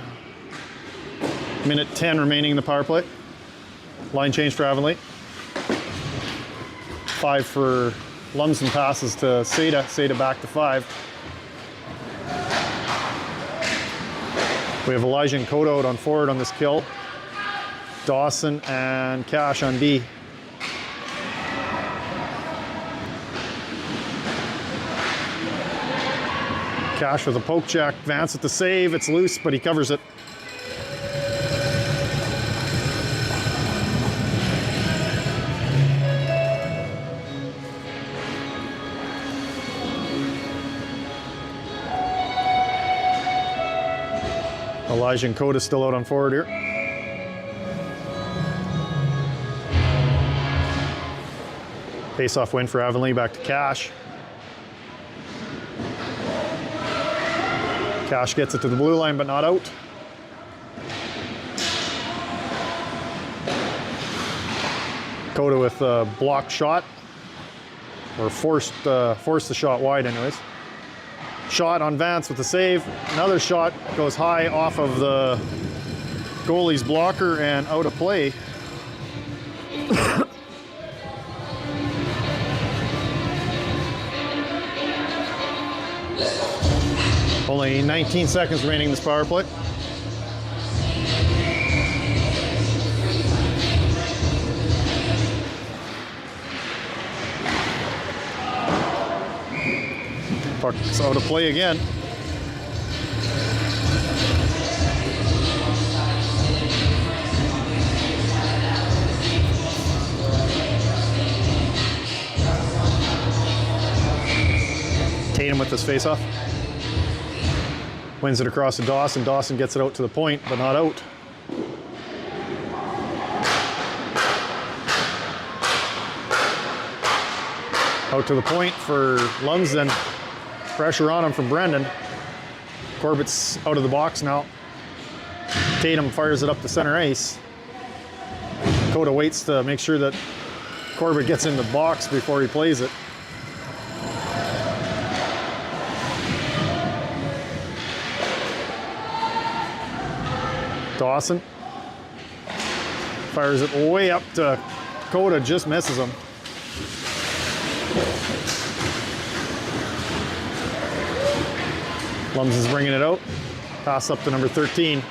Minute 10 remaining in the power play. Line change for Avonlea. 5 for Lumsden, passes to Seda. Seda back to 5. We have Elijah and Coda out on forward on this kill. Dawson and Cash on D. Cash with a poke check. Vance at the save. It's loose, but he covers it. Elijah and Coda still out on forward here. Face-off win for Avonlea, back to Cash. Cash gets it to the blue line, but not out. Coda with a blocked shot, or forced the shot wide anyways. Shot on Vance with the save. Another shot goes high off of the goalie's blocker and out of play. Only 19 seconds remaining in this power play. Puck's out of play again. Tatum with this face-off. Wins it across to Dawson. Dawson gets it out to the point, but not out. Out to the point for Lumsden. Pressure on him from Brendan. Corbett's out of the box now. Tatum fires it up the center ice. Coda waits to make sure that Corbett gets in the box before he plays it. Dawson fires it way up to Coda, just misses him. Lumsden's bringing it out. Pass up to number 13.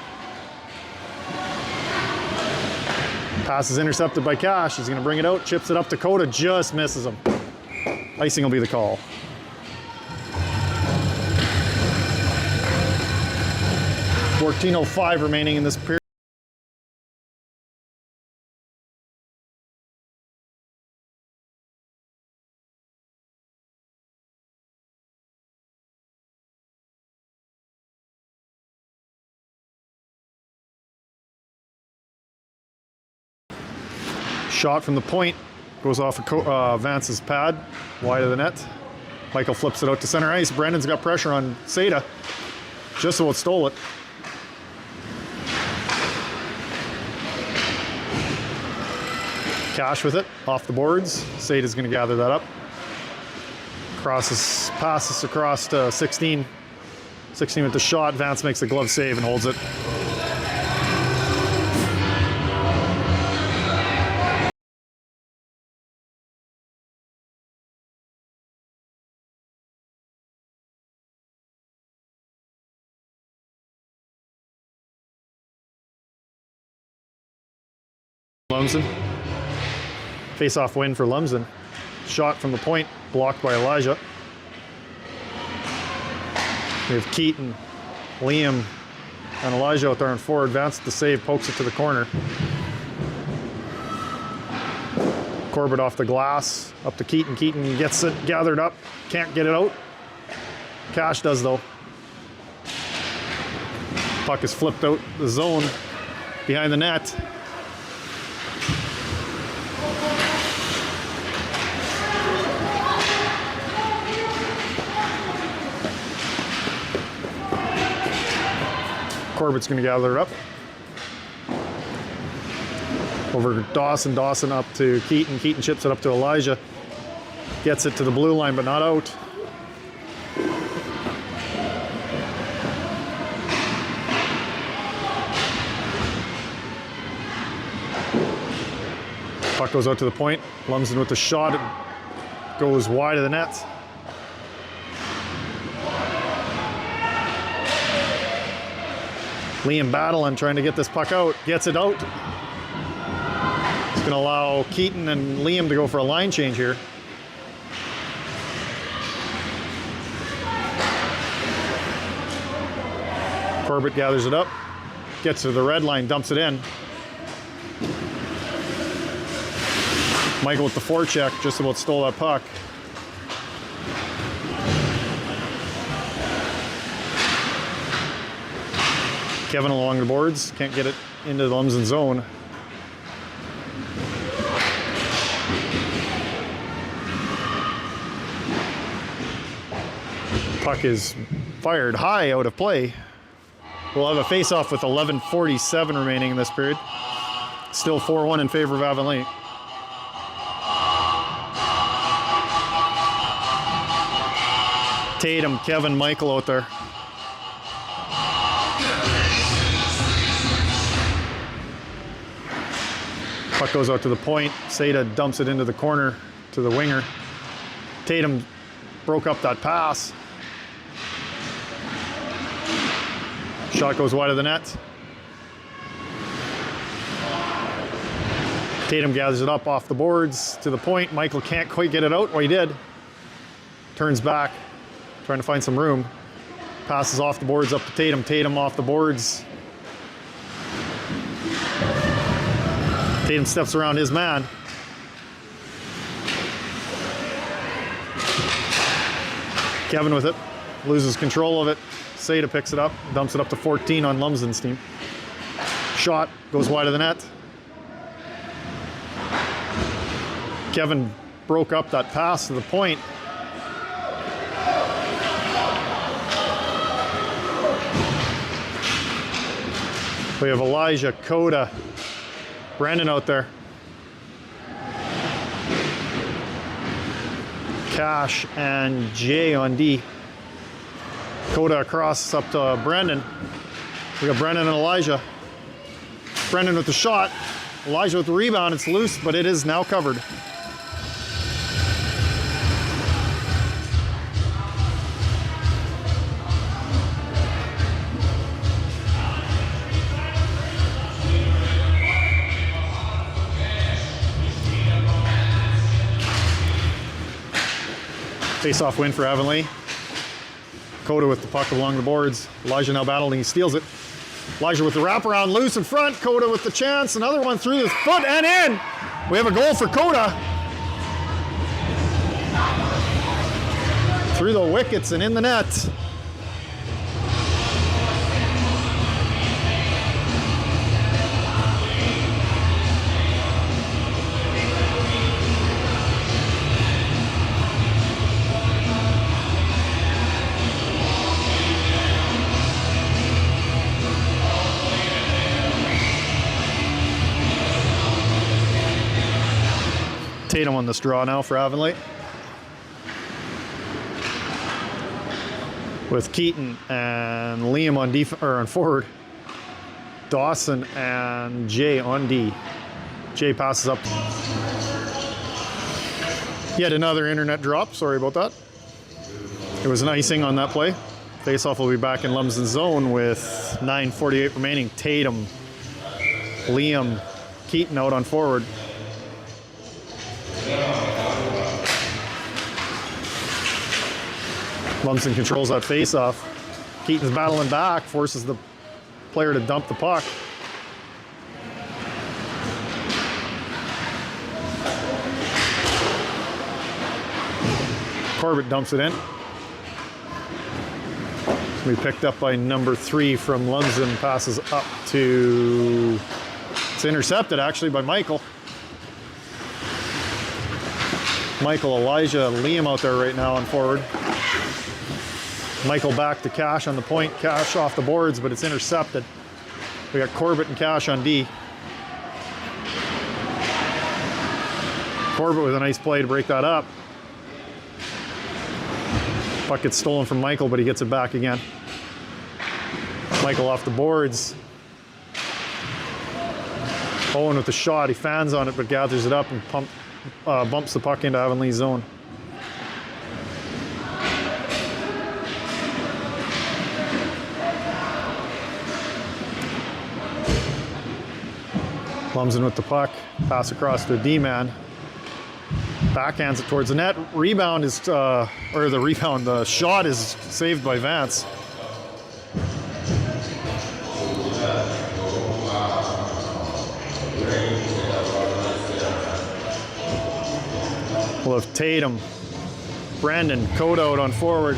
Pass is intercepted by Cash. He's going to bring it out, chips it up to Coda, just misses him. Icing will be the call. .14:05 remaining in this period. Shot from the point. Goes off of Vance's pad. Wide of the net. Michael flips it out to center ice. Brendan's got pressure on Seda. Just about stole it. Cash with it. Off the boards. Seda's going to gather that up. Passes across to 16. 16 with the shot. Vance makes the glove save and holds it. Lumsden. Face-off win for Lumsden. Shot from the point, blocked by Elijah. We have Keaton, Liam, and Elijah out there on forward. Vance the save, pokes it to the corner. Corbett off the glass, up to Keaton. Keaton gets it gathered up, can't get it out. Cash does though. Puck is flipped out the zone behind the net. Corbett's going to gather it up. Over Dawson. Dawson up to Keaton. Keaton chips it up to Elijah. Gets it to the blue line, but not out. Puck goes out to the point. Lumsden with the shot. It goes wide of the net. Liam battling, trying to get this puck out. Gets it out. It's going to allow Keaton and Liam to go for a line change here. Corbett gathers it up. Gets to the red line, dumps it in. Michael with the forecheck, just about stole that puck. Kevin along the boards, can't get it into the Lumsden zone. Puck is fired high out of play. We'll have a face-off with 11:47 remaining in this period. Still 4-1 in favor of Avonlea. Tatum, Kevin, Michael out there. Puck goes out to the point. Seda dumps it into the corner to the winger. Tatum broke up that pass. Shot goes wide of the net. Tatum gathers it up off the boards to the point. Michael can't quite get it out. Well, he did. Turns back, trying to find some room. Passes off the boards up to Tatum. Tatum off the boards. Tatum steps around his man. Kevin with it, loses control of it. Seda picks it up, dumps it up to 14 on Lumsden's team. Shot goes wide of the net. Kevin broke up that pass to the point. We have Elijah, Coda, Brandon out there. Cash and Jay on D. Coda across up to Brandon. We got Brandon and Elijah. Brandon with the shot. Elijah with the rebound. It's loose, but it is now covered. Face-off win for Avonlea. Coda with the puck along the boards. Elijah now battling, he steals it. Elijah with the wraparound, loose in front. Coda with the chance, another one through the foot and in. We have a goal for Coda. Through the wickets and in the net. Tatum on this draw now for Avonlea. With Keaton and Liam on forward. Dawson and Jay on D. Jay passes up. Yet another internet drop. Sorry about that. It was an icing on that play. Faceoff will be back in Lumsden zone with 9:48 remaining. Tatum, Liam, Keaton out on forward. Lumsden controls that faceoff. Keaton's battling back, forces the player to dump the puck. Corbett dumps it in. It's going to be picked up by number 3 from Lumsden. Passes up to... It's intercepted actually by Michael. Elijah, Liam out there right now on forward. Michael back to Cash on the point. Cash off the boards, but it's intercepted. We got Corbett and Cash on D. Corbett with a nice play to break that up. Puck gets stolen from Michael, but he gets it back again. Michael off the boards. Owen with the shot. He fans on it, but gathers it up and bumps the puck into Avonlea's zone. Lumsden with the puck. Pass across to a D-man. Backhands it towards the net. Rebound is, the shot is saved by Vance. We'll have Tatum, Brandon, Coda out on forward.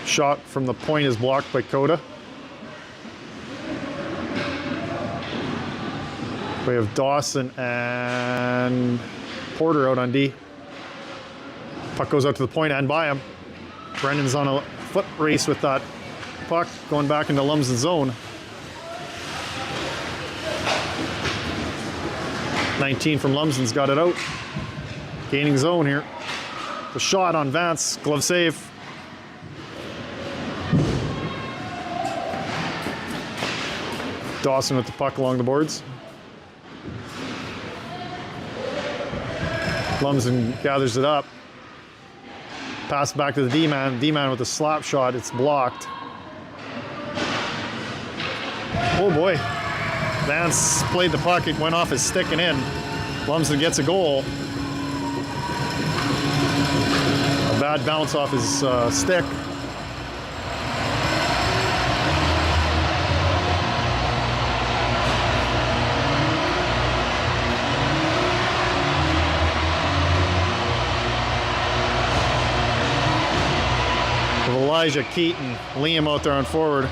Shot from the point is blocked by Coda. We have Dawson and Porter out on D. Puck goes out to the point and by him. Brendan's on a foot race with that puck, going back into Lumsden zone. 19 from Lumsden's got it out. Gaining zone here. The shot on Vance, glove save. Dawson with the puck along the boards. Lumsden gathers it up. Pass back to the D-man. D-man with a slap shot. It's blocked. Oh boy. Vance played the puck. It went off his stick and in. Lumsden gets a goal. A bad bounce off his stick. Elijah, Keaton, Liam out there on forward.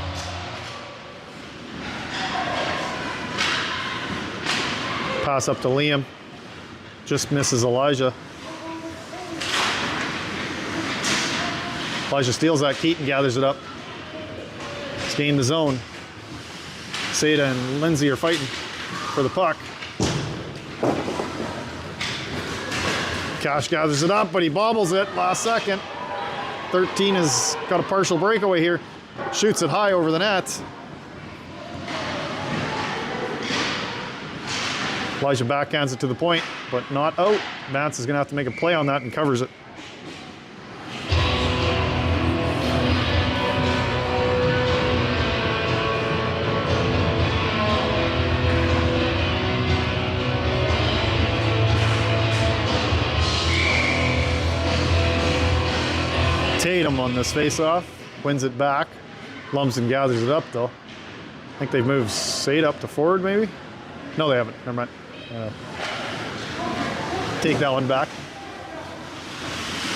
Pass up to Liam. Just misses Elijah. Elijah steals that. Keaton gathers it up. It's gained the zone. Seda and Lindsay are fighting for the puck. Cash gathers it up, but he bobbles it last second. 13 has got a partial breakaway here. Shoots it high over the net. Elijah backhands it to the point, but not out. Vance is going to have to make a play on that and covers it. Tatum on this face-off, wins it back. Lumsden gathers it up though. I think they've moved Sade up to forward maybe? No, they haven't, never mind. Take that one back.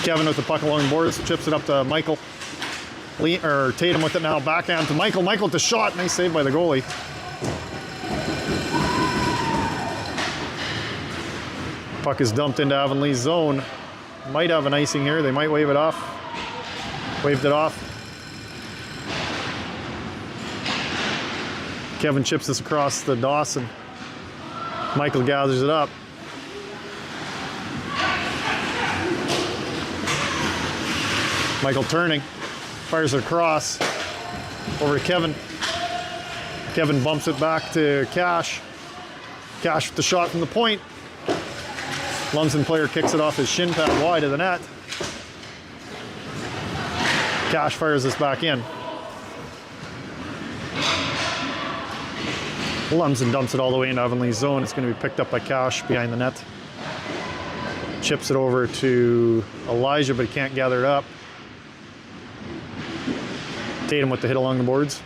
Kevin with the puck along the boards, chips it up to Michael. Tatum with it now, backhand to Michael. Michael with the shot, nice save by the goalie. Puck is dumped into Avonlea's zone. Might have an icing here, they might wave it off. Waved it off. Kevin chips this across the Dawson. Michael gathers it up. Michael turning, fires it across, over to Kevin. Kevin bumps it back to Cash. Cash with the shot from the point. Lumsden player kicks it off his shin pad wide of the net. Cash fires this back in. Lumsden dumps it all the way into Avonlea's zone. It's going to be picked up by Cash behind the net. Chips it over to Elijah, but he can't gather it up. Tatum with the hit along the boards.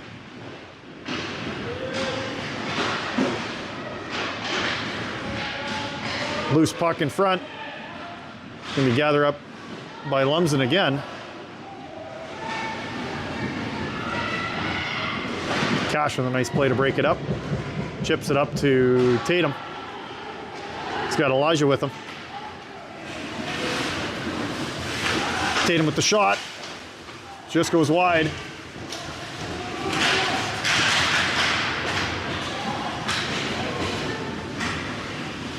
Loose puck in front. Going to be gathered up by Lumsden again. Cash with a nice play to break it up. Chips it up to Tatum. He's got Elijah with him. Tatum with the shot. Just goes wide.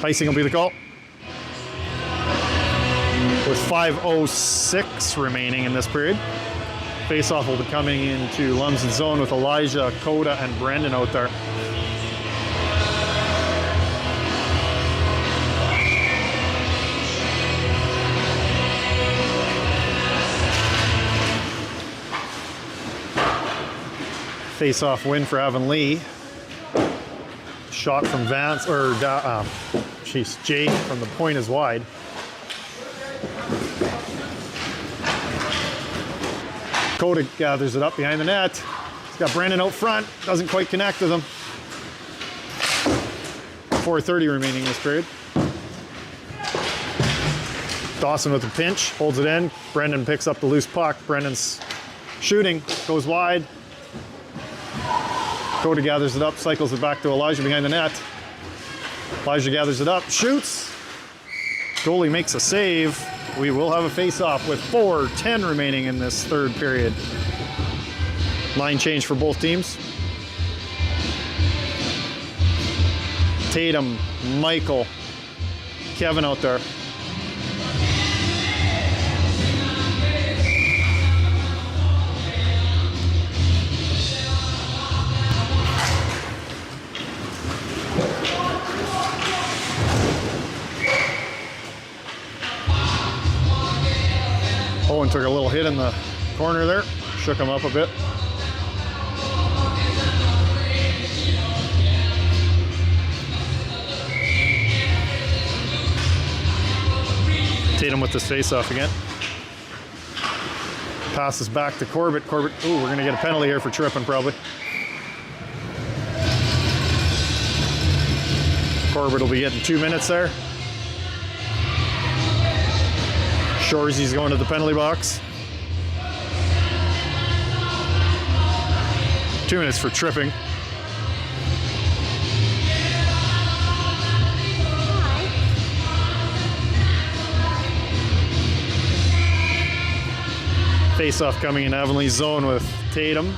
Icing will be the call. With 5:06 remaining in this period. Face-off will be coming into Lumsden's zone with Elijah, Coda, and Brendan out there. Face-off win for Avonlea. Shot from Vance, or Jake from the point is wide. Coda gathers it up behind the net. He's got Brandon out front. Doesn't quite connect with him. 4:30 remaining in this period. Dawson with a pinch, holds it in. Brendan picks up the loose puck. Brendan's shooting, goes wide. Coda gathers it up, cycles it back to Elijah behind the net. Elijah gathers it up, shoots. Goalie makes a save. We will have a face-off with 4:10 remaining in this third period. Line change for both teams. Tatum, Michael, Kevin out there. Owen took a little hit in the corner there, shook him up a bit. Tatum with this face-off again. Passes back to Corbett. Corbett, ooh, we're gonna get a penalty here for tripping probably. Corbett will be getting 2 minutes there. Shorzy's going to the penalty box. 2 minutes for tripping. Face-off coming in Avonlea's zone with Tatum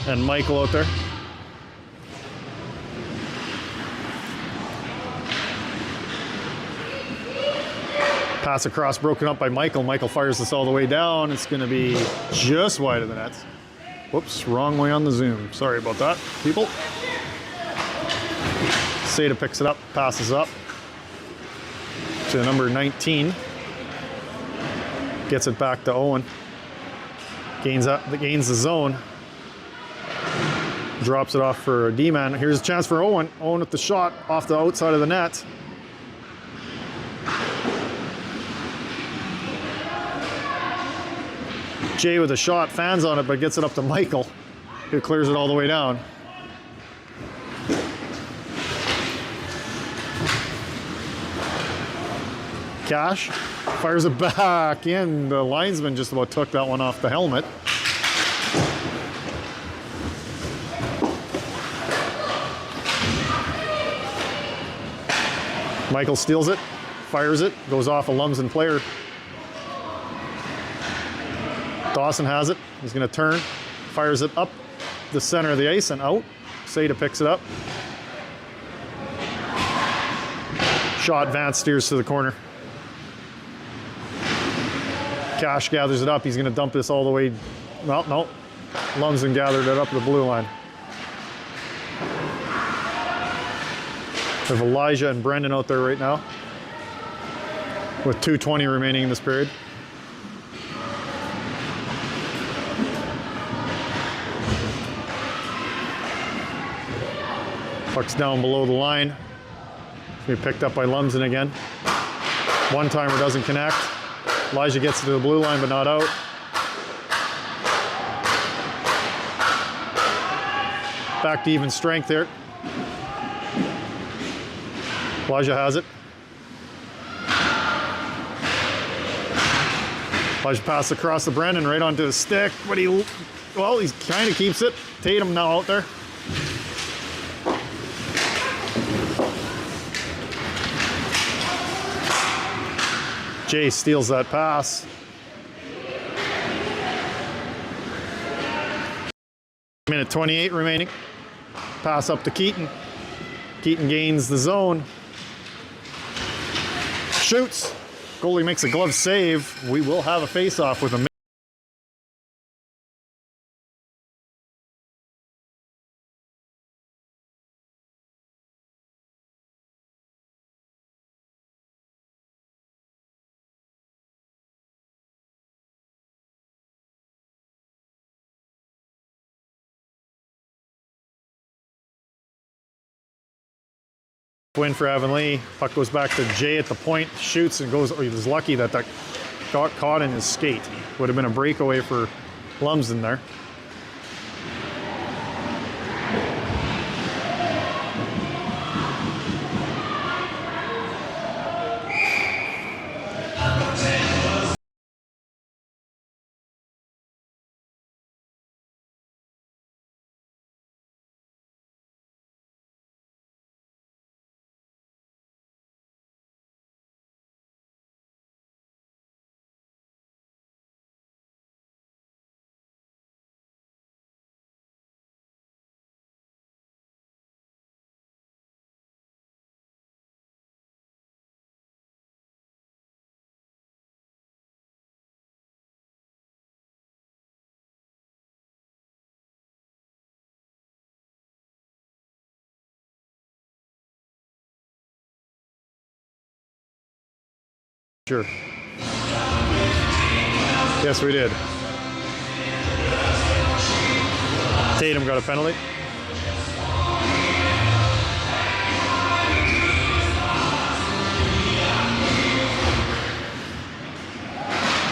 and Michael out there. Pass across, broken up by Michael. Michael fires this all the way down. It's going to be just wide of the net. Whoops, wrong way on the zoom. Sorry about that, people. Seda picks it up, passes up to number 19. Gets it back to Owen. Gains the zone. Drops it off for a D-man. Here's a chance for Owen. Owen with the shot off the outside of the net. Jay with a shot, fans on it, but gets it up to Michael, who clears it all the way down. Cash fires it back in. The linesman just about took that one off the helmet. Michael steals it, fires it, goes off a Lumsden player. Dawson has it. He's going to turn, fires it up the center of the ice and out. Seda picks it up. Shot, Vance steers to the corner. Cash gathers it up. He's going to dump this all the way. Well, no. Lumsden gathered it up to the blue line. We have Elijah and Brendan out there right now with 2:20 remaining in this period. Puck's down below the line. Be picked up by Lumsden again. One-timer doesn't connect. Elijah gets to the blue line, but not out. Back to even strength here. Elijah has it. Elijah passes across the Brendan right onto his stick, but he kind of keeps it. Tatum now out there. Jay steals that pass. Minute 28 remaining. Pass up to Keaton. Keaton gains the zone. Shoots. Goalie makes a glove save. We will have a face-off with a win for Avonlea. Puck goes back to Jay at the point, shoots and goes. He was lucky that got caught in his skate. Would have been a breakaway for Lumsden there. Sure. Yes, we did. Tatum got a penalty.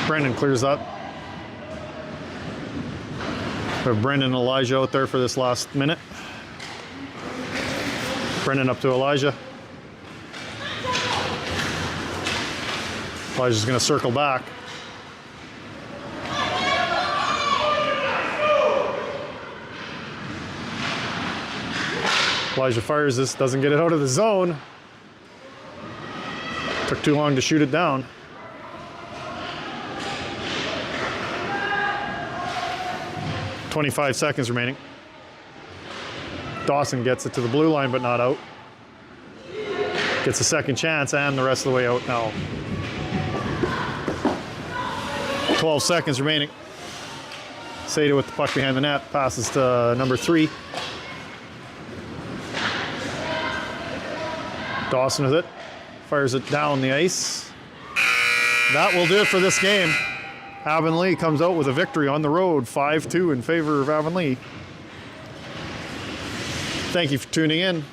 Brendan clears up. We have Brendan and Elijah out there for this last minute. Brendan up to Elijah. Elijah's going to circle back. Elijah fires this, doesn't get it out of the zone. Took too long to shoot it down. .25 seconds remaining. Dawson gets it to the blue line, but not out. Gets a second chance and the rest of the way out now. 12 seconds remaining. Seda with the puck behind the net, passes to number 3. Dawson with it, fires it down the ice. That will do it for this game. Avonlea comes out with a victory on the road, 5-2 in favor of Avonlea. Thank you for tuning in.